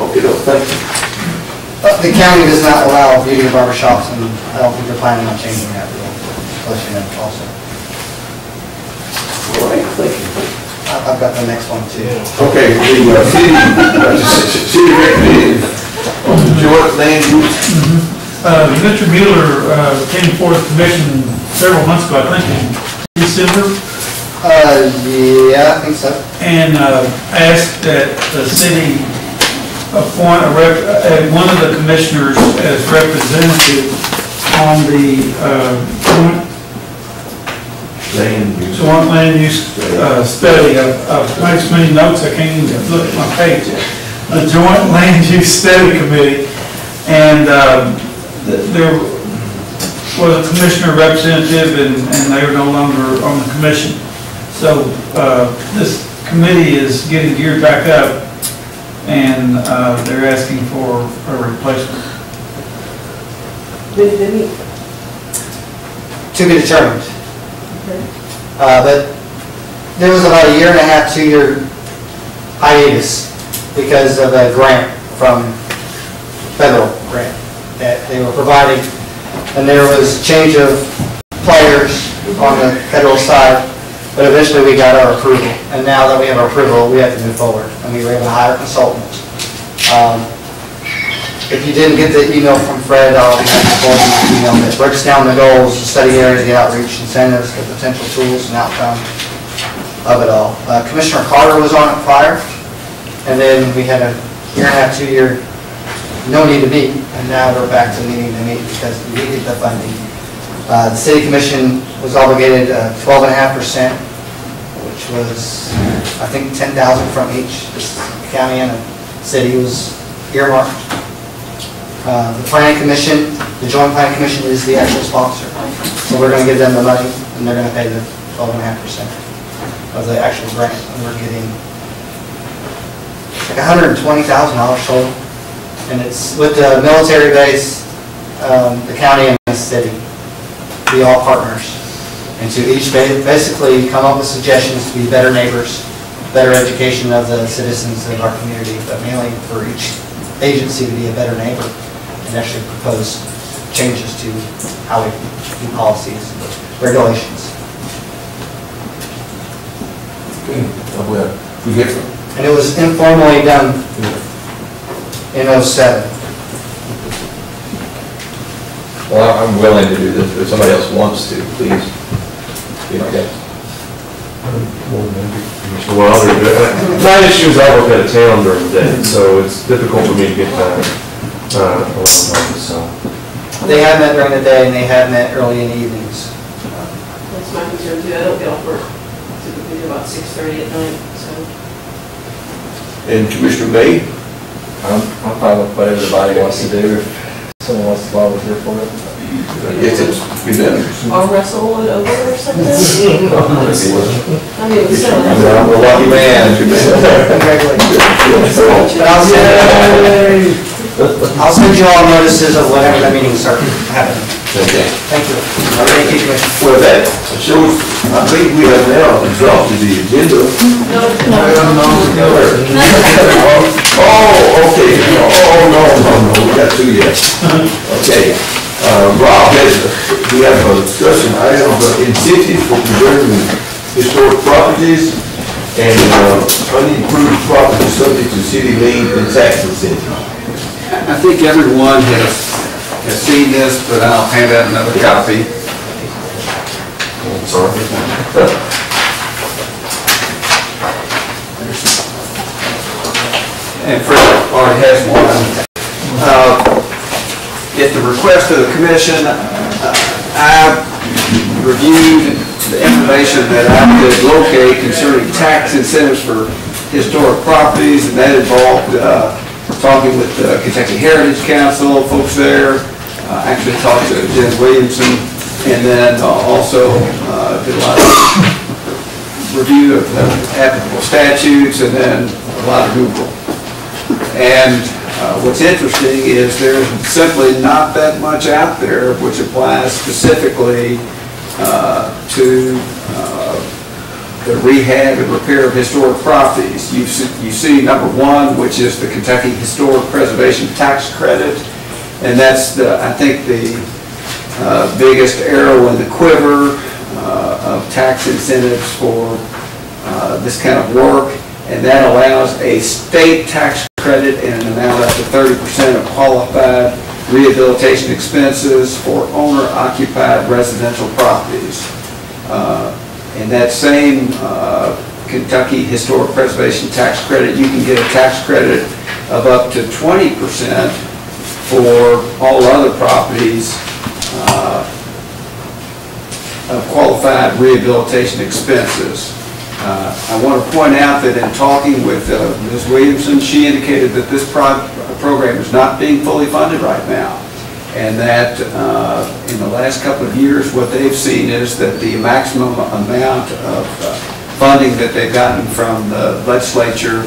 Okay, no, thank you. The county does not allow beauty and barber shops, and I don't think they're planning on changing that rule, plus you know, also. All right, thank you. I've got the next one too. Okay, the city representative, joint land use. Mr. Mueller came before the commission several months ago, I think in December, Yeah, I think so. and asked that the city appoint one of the commissioners as representative on the joint land use study. I've made so many notes I can't even look at my page. The joint land use study committee, and there was a commissioner representative, and they are no longer on the commission. So this committee is getting geared back up, and they're asking for a replacement. To be determined. But there was about a 1.5 to 2 year hiatus because of a grant from federal grant that they were providing, and there was change of players on the federal side, but eventually we got our approval, and now that we have our approval, we have to move forward, and we were able to hire a consultant. If you didn't get the email from Fred, I'll have to forward you the email that breaks down the goals, the study areas, the outreach, incentives, the potential tools and outcome of it all. Commissioner Carter was on it prior, and then we had a 1.5 to 2 year no need to meet, and now we're back to needing to meet because we needed the funding. The city commission was obligated 12.5%, which was, I think, 10,000 from each. This county and the city was earmarked. The planning commission, the joint planning commission is the actual sponsor. So we're going to give them the money, and they're going to pay the 12.5% of the actual grant. And we're getting like $120,000 total. And it's with the military base, the county and the city, be all partners. And to each basically come up with suggestions to be better neighbors, better education of the citizens of our community, but mainly for each agency to be a better neighbor and actually propose changes to how we do policies, regulations. And it was informally done in 2007. Well, I'm willing to do this, if somebody else wants to, please be my guest. Well, my issue is I work out of town during the day, so it's difficult for me to get time a lot of times, so. They have met during the day and they have met early in the evenings. That's my concern too. I don't get off work typically about 6:30 at night, so. And Commissioner May? I'm fine with what everybody wants to do. If someone wants to volunteer for it. Yes, it's unanimous. Arm wrestle it over or something? I mean, it was so. I'm a lucky man. Congratulations. I'll send you all notices of whatever the meetings are happening. Okay. Thank you. Thank you, Commissioner. Well, that shows, I think we have now exhausted the agenda. No. Oh, okay. Oh, no, we got two yet. Okay. Rob, we have a discussion item of incentives for preserving historic properties and unimproved properties subject to city lien and tax incentives. I think everyone has seen this, but I'll hand out another copy. Sorry. And Fred already has one. At the request of the commission, I reviewed the information that I could locate concerning tax incentives for historic properties, and that involved talking with the Kentucky Heritage Council, folks there, actually talked to Jen Williamson, and then also did a lot of review of the applicable statutes, and then a lot of Google. And What's interesting is there's simply not that much out there which applies specifically to the rehab and repair of historic properties. You see number one, which is the Kentucky Historic Preservation Tax Credit, and that's I think the biggest arrow in the quiver of tax incentives for this kind of work, and that allows a state tax credit in an amount up to 30% of qualified rehabilitation expenses for owner-occupied residential properties. In that same Kentucky Historic Preservation Tax Credit, you can get a tax credit of up to 20% for all other properties of qualified rehabilitation expenses. I want to point out that in talking with Ms. Williamson, she indicated that this program is not being fully funded right now, and that in the last couple of years what they've seen is that the maximum amount of funding that they've gotten from the legislature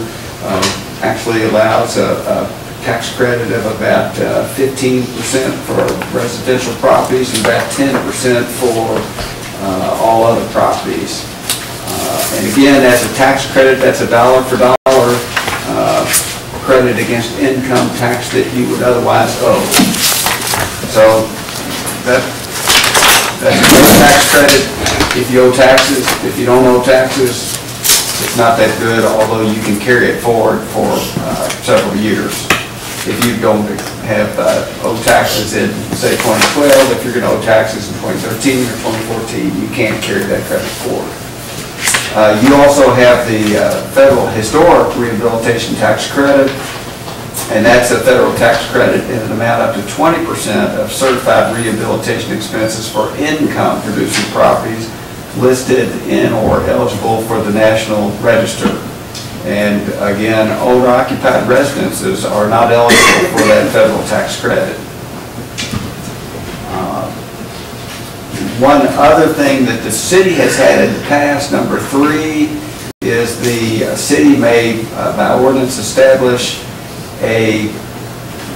actually allows a tax credit of about 15% for residential properties and about 10% for all other properties. And again, as a tax credit, that's a dollar for dollar credit against income tax that you would otherwise owe. So that's a good tax credit if you owe taxes. If you don't owe taxes, it's not that good, although you can carry it forward for several years. If you don't have owe taxes in, say, 2012, if you're going to owe taxes in 2013 or 2014, you can't carry that credit forward. You also have the Federal Historic Rehabilitation Tax Credit, and that's a federal tax credit in an amount up to 20% of certified rehabilitation expenses for income-producing properties listed in or eligible for the National Register. And again, owner-occupied residences are not eligible for that federal tax credit. One other thing that the city has had in the past, number 3, is the city may, by ordinance, establish a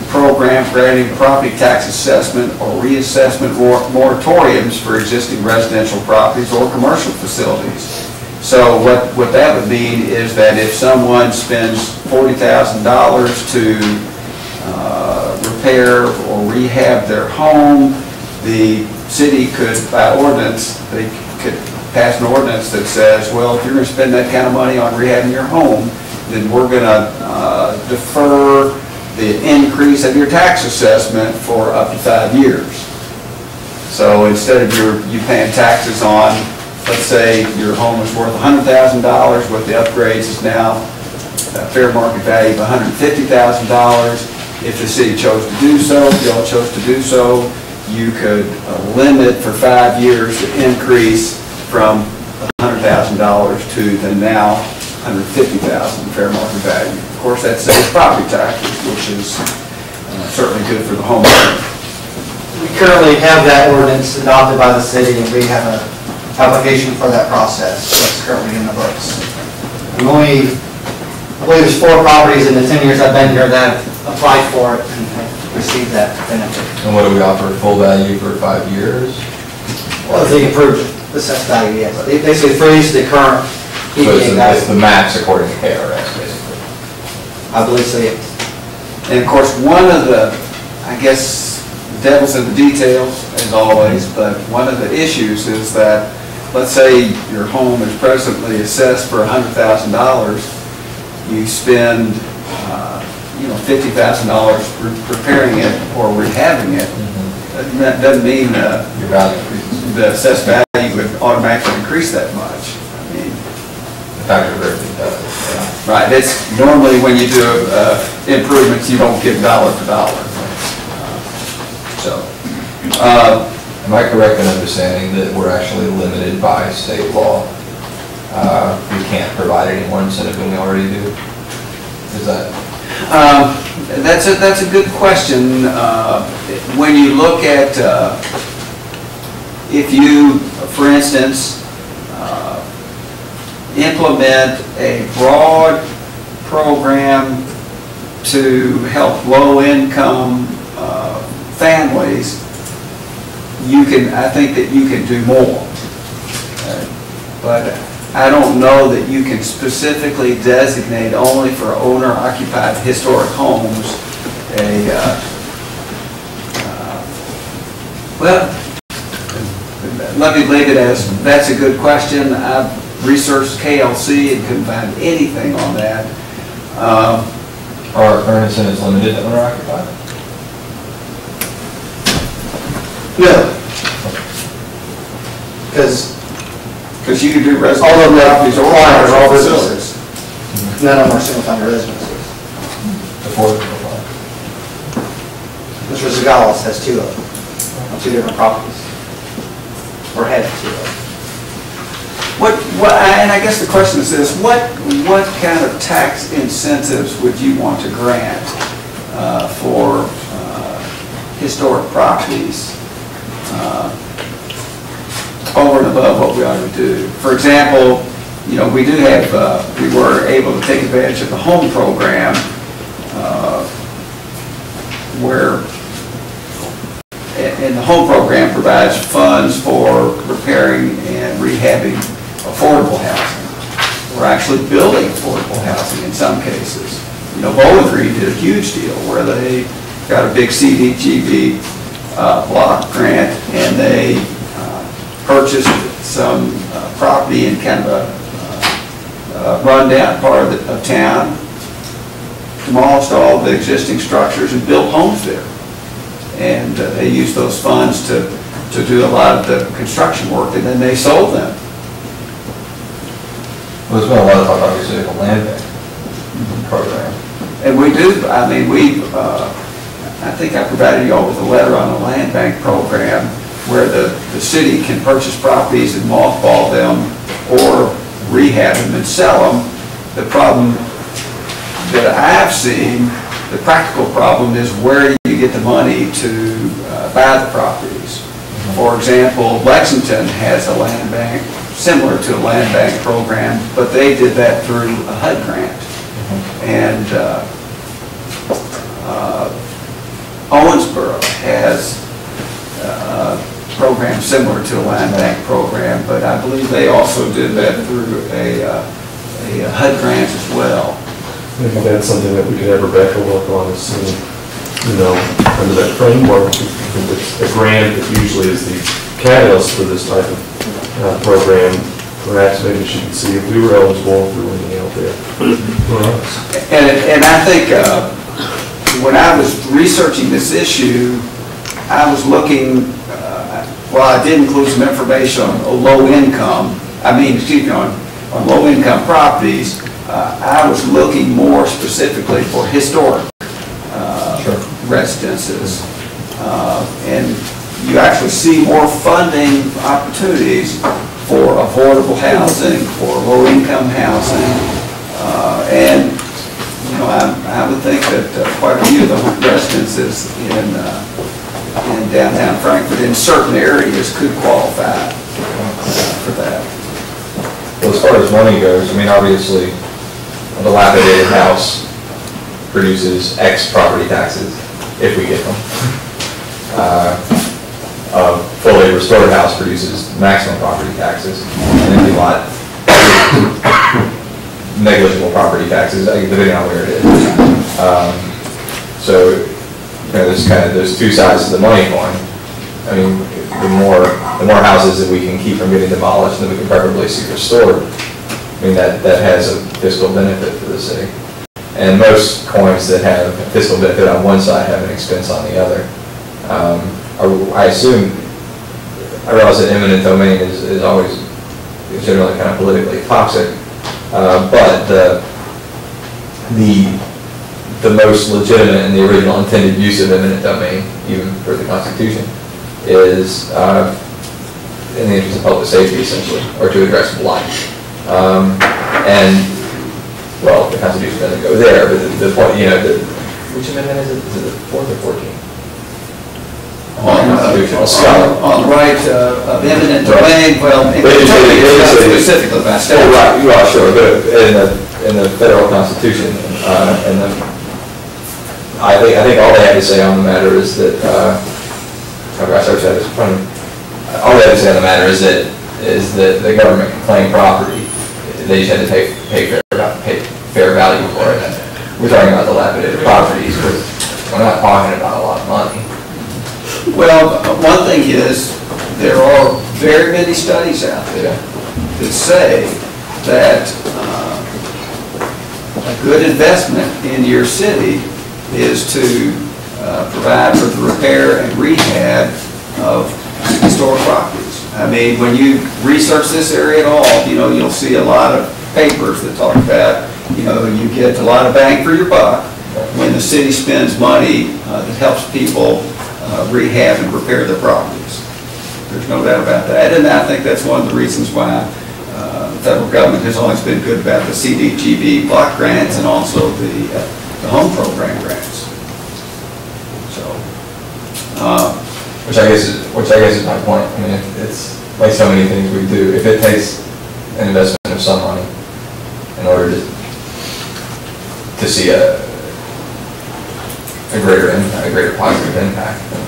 program granting property tax assessment or reassessment moratoriums for existing residential properties or commercial facilities. So what that would mean is that if someone spends $40,000 to repair or rehab their home, the city could, by ordinance, they could pass an ordinance that says, well, if you're going to spend that kind of money on rehabbing your home, then we're going to defer the increase of your tax assessment for up to 5 years. So instead of you paying taxes on, let's say your home is worth $100,000, with the upgrades is now a fair market value of $150,000. If the city chose to do so, if y'all chose to do so, you could limit for 5 years the increase from $100,000 to the now $150,000 fair market value. Of course, that saves property taxes, which is certainly good for the homeowner. We currently have that ordinance adopted by the city, and we have an application for that process that's currently in the books. And I believe there's 4 properties in the 10 years I've been here that have applied for it and received that benefit. And what do we offer, full value for 5 years? Well, if they improve assessed value, yes. They basically freeze the current EPA value. It's the max according to KRS, basically. I believe so, yes. And of course, one of the, I guess, devil's in the details, as always, but one of the issues is that, let's say your home is presently assessed for $100,000, you spend $50,000 repairing it or rehabbing it. That doesn't mean the assessed value would automatically increase that much. I mean, the factor of everything does. Yeah. Right. It's normally when you do improvements, you don't get dollar for dollar. Am I correct in understanding that we're actually limited by state law? We can't provide any more incentive than we already do? Is that? That's a good question. When you look at, if you, for instance, implement a broad program to help low-income families, I think that you can do more. But I don't know that you can specifically designate only for owner-occupied historic homes well, let me leave it as, that's a good question. I've researched KLC and couldn't find anything on that. Are current incentives limited to owner-occupied? No. Because you can do residential all of them properties or require all facilities. businesses. None of them are single-family residences. Mr. Zagalis has two of them, on two different properties. Or had two of them. And I guess the question is this, what kind of tax incentives would you want to grant for historic properties over and above what we already do? For example, we do have, we were able to take advantage of the home program and the home program provides funds for repairing and rehabbing affordable housing. We're actually building affordable housing in some cases. Bowling Green did a huge deal where they got a big CDGB block grant and they purchased some property in kind of a rundown part of town, demolished all the existing structures and built homes there. And they used those funds to do a lot of the construction work, and then they sold them. Well, there's been a lot of talk, obviously, of the land bank program. And we do, I think I provided you all with a letter on the land bank program where the city can purchase properties and mothball them or rehab them and sell them. The problem that I've seen, the practical problem, is where do you get the money to buy the properties? For example, Lexington has a land bank similar to a land bank program, but they did that through a HUD grant. And Owensboro has a program similar to a land bank program, but I believe they also did that through a HUD grant as well. Maybe that's something that we could have Rebecca work on as soon, under that framework. It's a grant that usually is the catalyst for this type of program. Perhaps maybe she could see if we were eligible, if there were anything out there for us. And I think when I was researching this issue, I was looking, I did include some information on low-income properties. I was looking more specifically for historic residences. And you actually see more funding opportunities for affordable housing, for low-income housing. And I would think that quite a few of the residences in downtown Frankfort in certain areas could qualify for that. Well, as far as money goes, obviously, a dilapidated house produces X property taxes, if we get them. A fully restored house produces maximum property taxes. An empty lot, negligible property taxes, depending on where it is. So, there's two sides to the money coin. The more houses that we can keep from getting demolished and that we can preferably see restored, that has a fiscal benefit for the city. And most coins that have a fiscal benefit on one side have an expense on the other. I realize that eminent domain is always generally kind of politically toxic, but the most legitimate and the original intended use of eminent domain, even for the Constitution, is in the interest of public safety, essentially, or to address blight. The Constitution doesn't go there, but the point, which amendment is it? Is it the 4th or 14th? On the right of eminent domain, specifically about statute. Right, you are sure, but in the federal Constitution, in the I think all they have to say on the matter is that, all they have to say on the matter is that the government can claim property. They just had to pay fair value for it. We're talking about dilapidated properties, we're not talking about a lot of money. Well, one thing is, there are very many studies out there that say that a good investment in your city is to provide for the repair and rehab of historic properties. I mean, when you research this area at all, you'll see a lot of papers that talk about, you get a lot of bang for your buck when the city spends money that helps people rehab and repair their properties. There's no doubt about that. And I think that's one of the reasons why the federal government has always been good about the CDGB block grants and also the home program grants. So, which I guess is my point. I mean, it's like so many things we do. If it takes an investment of some money in order to see a greater positive impact, then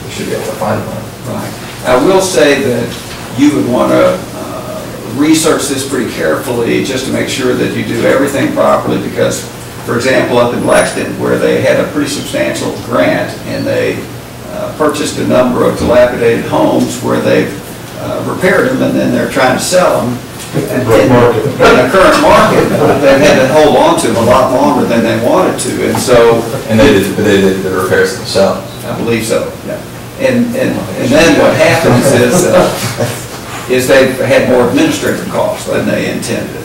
we should be able to find one. Right. I will say that you would want to research this pretty carefully just to make sure that you do everything properly, because, for example, up in Blackston, where they had a pretty substantial grant and they purchased a number of dilapidated homes where they've repaired them and then they're trying to sell them. In the current market, they've had to hold on to them a lot longer than they wanted to, and so. And they did the repairs themselves. I believe so. Yeah. And then what happens is they've had more administrative costs than they intended.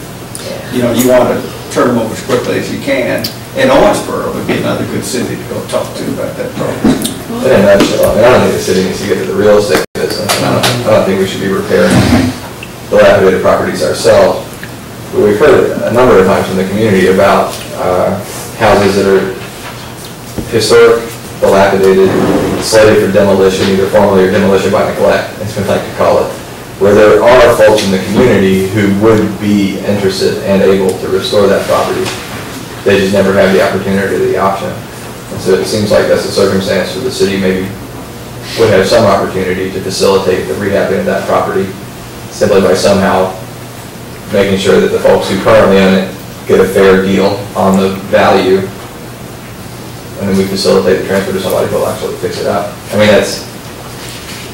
You want to turn them over as quickly as you can. And Owensboro would be another good city to go talk to about that problem. In a nutshell, I don't think the city needs to get to the real estate business. I don't think we should be repairing dilapidated properties ourselves. But we've heard a number of times from the community about houses that are historic, dilapidated, slated for demolition, either formally or demolition by neglect, as we like to call it, where there are folks in the community who would be interested and able to restore that property. They just never have the opportunity or the option. And so it seems like that's a circumstance where the city maybe would have some opportunity to facilitate the rehabbing of that property simply by somehow making sure that the folks who currently own it get a fair deal on the value, and then we facilitate the transfer to somebody who will actually fix it up. I mean, that's,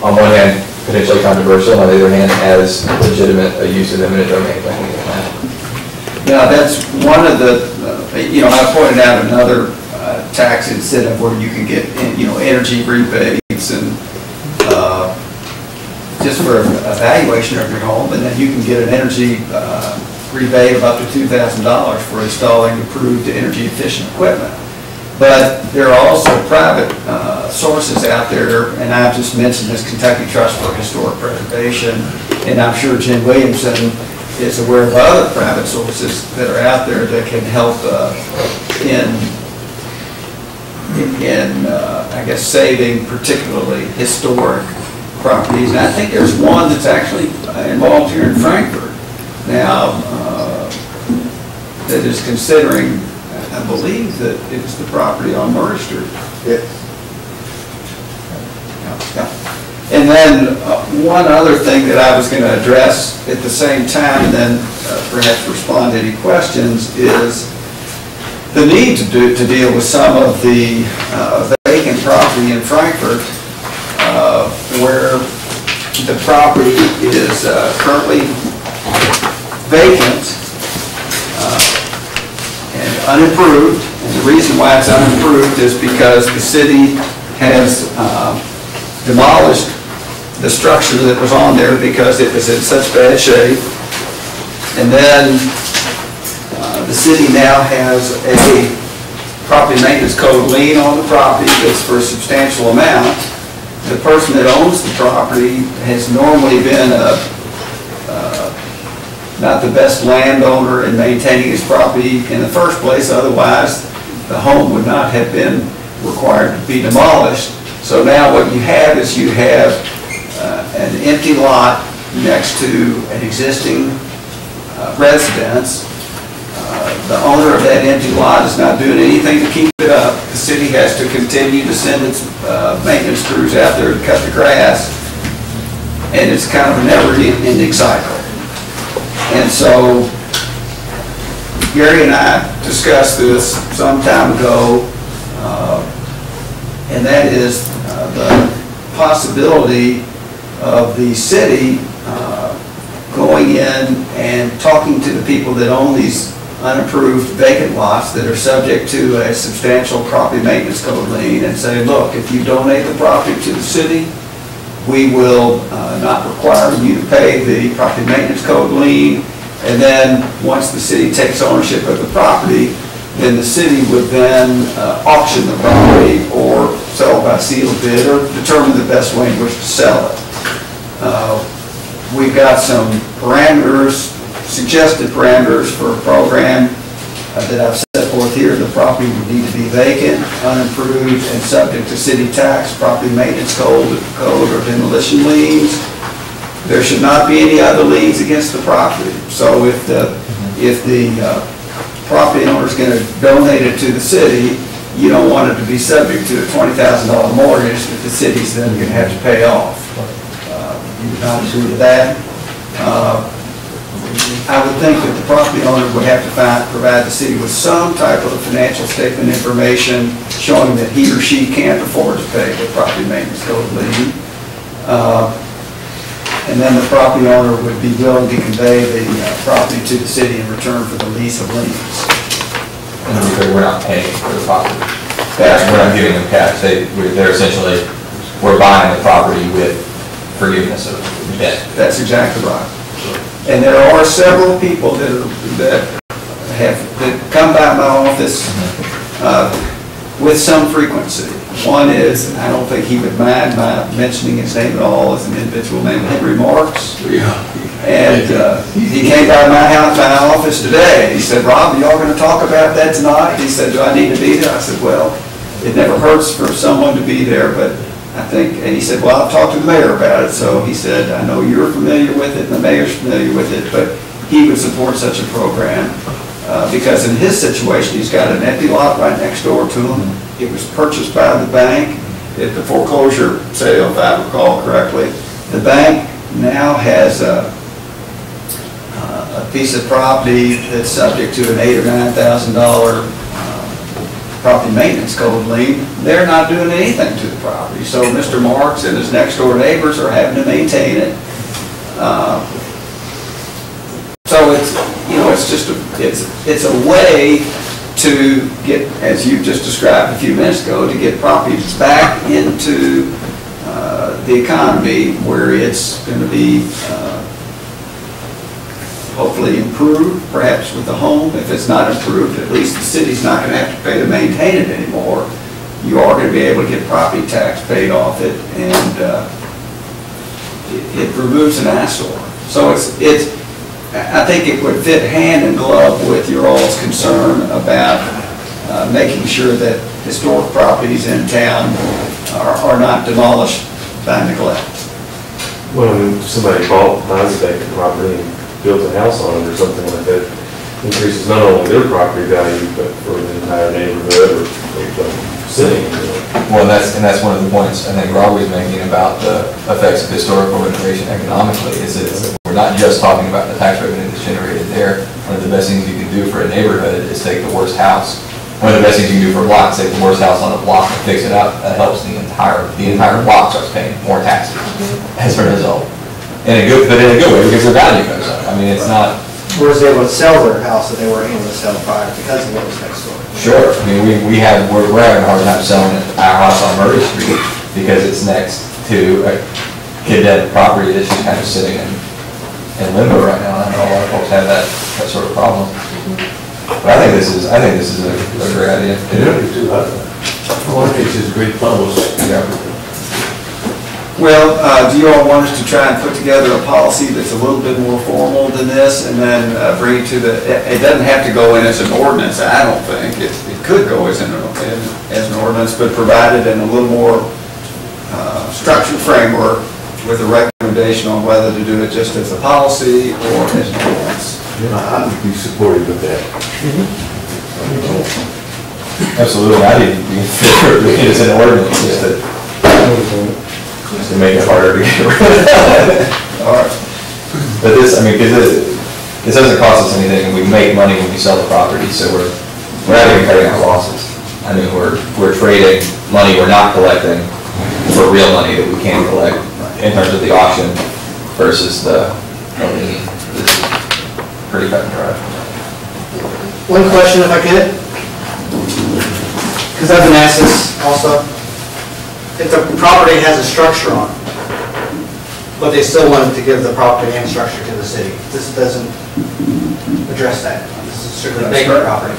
on one hand, potentially controversial, on the other hand, as legitimate a use of eminent domain as I can imagine. Now, that's one of the, I pointed out another tax incentive where you can get, energy rebates and just for evaluation of your home, and then you can get an energy rebate of up to $2,000 for installing approved energy efficient equipment. But there are also private sources out there, and I've just mentioned this Kentucky Trust for Historic Preservation, and I'm sure Jim Williamson is aware of other private sources that are out there that can help I guess, saving particularly historic properties. And I think there's one that's actually involved here in Frankfort now that is considering, I believe that it's the property on Murray Street. Yeah. And then one other thing that I was going to address at the same time, and then perhaps respond to any questions, is the need to deal with some of the vacant property in Frankfort where the property is currently vacant and unimproved. And the reason why it's unimproved is because the city has demolished the structure that was on there because it was in such bad shape. And then the city now has a property maintenance code lien on the property that's for a substantial amount. The person that owns the property has normally been not the best landowner in maintaining his property in the first place, otherwise the home would not have been required to be demolished. So now what you have is you have an empty lot next to an existing residence. the owner of that empty lot is not doing anything to keep it up. The city has to continue to send its maintenance crews out there to cut the grass, and it's kind of a never-ending cycle. And so Gary and I discussed this some time ago, and that is the possibility of the city going in and talking to the people that own these unapproved vacant lots that are subject to a substantial property maintenance code lien and say, look, if you donate the property to the city, we will not require you to pay the property maintenance code lien. And then once the city takes ownership of the property, then the city would then auction the property or sell it by sealed bid or determine the best way in which to sell it. We've got some parameters, suggested parameters for a program that I've set forth here. The property would need to be vacant, unimproved, and subject to city tax, property maintenance code or demolition liens. There should not be any other liens against the property. So if the property owner is going to donate it to the city, you don't want it to be subject to a $20,000 mortgage that the city's then going to have to pay off. You would not agree to that. I would think that the property owner would have to provide the city with some type of financial statement information showing that he or she can't afford to pay the property maintenance code lien. And then the property owner would be willing to convey the property to the city in return for the lease of liens. And we're not paying for the property. We're not giving them cash. They're essentially, we're buying the property with forgiveness of debt. That's exactly right. And there are several people that come by my office with some frequency. One is, and I don't think he would mind my mentioning his name at all, is an individual named Henry Marks. And he came by my office today. He said, Rob, y'all going to talk about that tonight? He said, do I need to be there? I said, well, it never hurts for someone to be there, but I think, and he said, well, I've talked to the mayor about it. So he said, I know you're familiar with it and the mayor's familiar with it, but he would support such a program because in his situation, he's got an empty lot right next door to him. It was purchased by the bank at the foreclosure sale, if I recall correctly. The bank now has a piece of property that's subject to an $8,000 or $9,000 property maintenance code lien. They're not doing anything to the property. So Mr. Marks and his next door neighbors are having to maintain it. So it's just it's a way to get, as you just described a few minutes ago, to get properties back into the economy where it's going to be hopefully improved, perhaps with the home. If it's not improved, at least the city's not going to have to pay to maintain it anymore. You are going to be able to get property tax paid off it, and it removes an eyesore. So I think it would fit hand in glove with your all's concern about making sure that historic properties in town are not demolished by neglect. Well, when somebody buys a vacant property and builds a house on it or something like that, increases not only their property value, but for the entire neighborhood or the city. Well, and that's one of the points I think we're always making about the effects of historical renovation economically, is that we're not just talking about the tax revenue that's generated there. One of the best things you can do for a neighborhood is take the worst house. One of the best things you can do for a block is take the worst house on a block and fix it up. That helps the entire block starts paying more taxes as a result. But in a good way, because their value goes up. I mean, it's not. Were they able to sell their house that they weren't able to sell prior because of what was next door? Sure. I mean, we're having a hard time selling our house on Murray Street because it's next to a kid-dead property that's just kind of sitting in limbo right now. I know a lot of folks have that sort of problem. But I think this is a great idea. Yeah, I do. I think this is great policy. Yeah. Well, do you all want us to try and put together a policy that's a little bit more formal than this, and then bring it to it doesn't have to go in as an ordinance, I don't think. It could go as an ordinance, but provided in a little more structured framework with a recommendation on whether to do it just as a policy or as an ordinance. I would be supportive of that. Absolutely, I didn't think it's an ordinance, just to make it harder to get rid of it. All right. But this, I mean, because it doesn't cost us anything, and we make money when we sell the property, so we're not even cutting our losses. I mean, we're trading money we're not collecting for real money that we can collect in terms of the auction versus the lien. It's pretty cut and dry. One question if I could, because I've been asked this also. If the property has a structure on it, but they still wanted to give the property and structure to the city, this doesn't address that. This is strictly vacant property.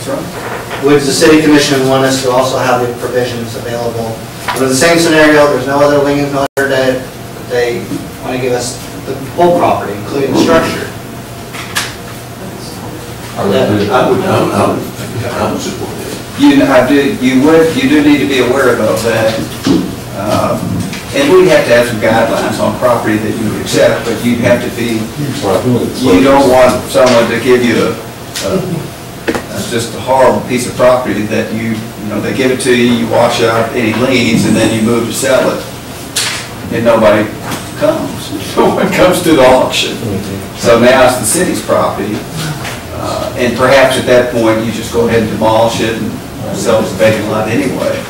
Would the city commission want us to also have the provisions available? Under the same scenario, there's no other liens, no other debt, but they want to give us the whole property, including the structure. I would support that. You do need to be aware though that, and we have to have some guidelines on property that you accept, but you have to be, you don't want someone to give you just a horrible piece of property that they give it to you, you wash out any liens, and then you move to sell it, and nobody comes. No one comes to the auction. So now it's the city's property, and perhaps at that point, you just go ahead and demolish it and sell it as a vacant lot anyway.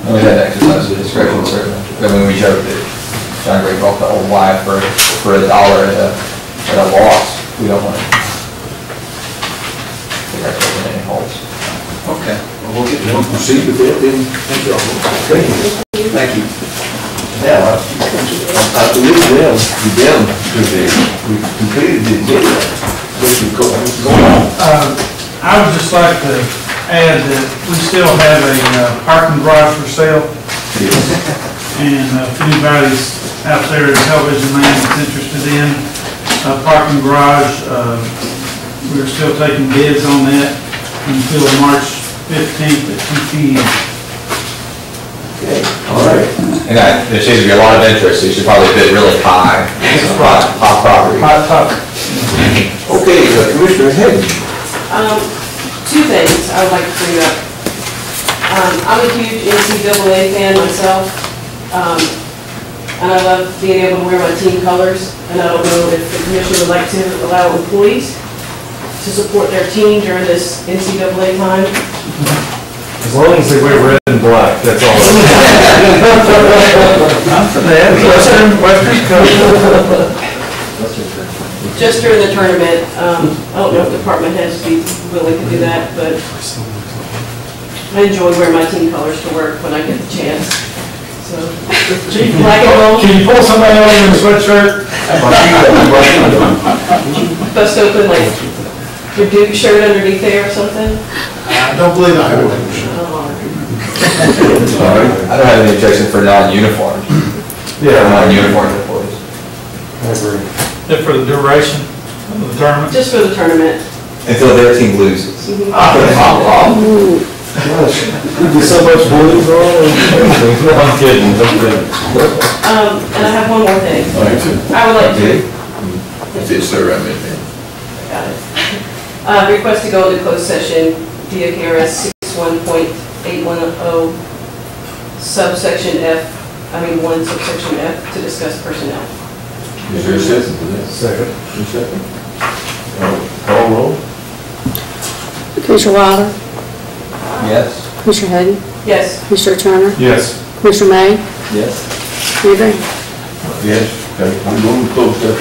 We had exercise of discretion, certainly. I mean, we joked that John Gray bought the old wife for $1 at a loss. We don't want to figure out any holes. Okay. Well, we'll proceed with that then. Thank you. Thank you. Yeah, I believe we're down to we've completed the agenda. What's going on? I would just like to add that we still have a parking garage for sale. And if anybody's out there in television land is interested in a parking garage, we're still taking bids on that until March 15th at 2 p.m. Okay, all right. And there seems to be a lot of interest, so you should probably bid really high. Hot property. Hot topic. Okay, Commissioner Hayden. Two things I would like to bring up. I'm a huge NCAA fan myself, and I love being able to wear my team colors, and I don't know if the commission would like to allow employees to support their team during this NCAA time. As long as they wear red and black, that's all. I'm for that. Western color. Just during the tournament. I don't know if the department heads would be willing to do that, but I enjoy wearing my team colors to work when I get the chance. So, black and gold. Can you pull somebody over in a sweatshirt? Bust open like your Duke shirt underneath there or something? I don't believe I would. I don't have any objection for non-uniform. Yeah, non-uniform employees. I agree. Just for the duration of the tournament? Just for the tournament. Until their team loses. Mm-hmm. Gosh, there's so much blue going on. I'm kidding, I'm kidding. And I have one more thing. I would like to. Yes, sir, I mean. Got it. Request to go into closed session via KRS 61.810 subsection one subsection F to discuss personnel. Is there a second for that? Second. Second. Call roll. Commissioner Wilder? Yes. Commissioner Hadden? Yes. Commissioner Turner? Yes. Commissioner May? Yes. Mayor Green? Yes. Okay, I'm going to close that.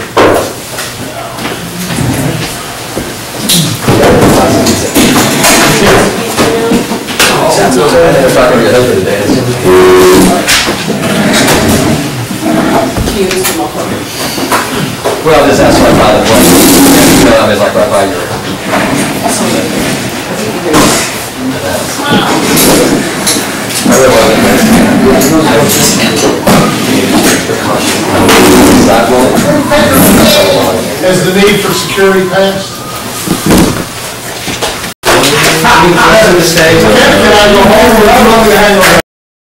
Well, this has like by the place. It's like right by your. Has the need for security passed? Can I go home?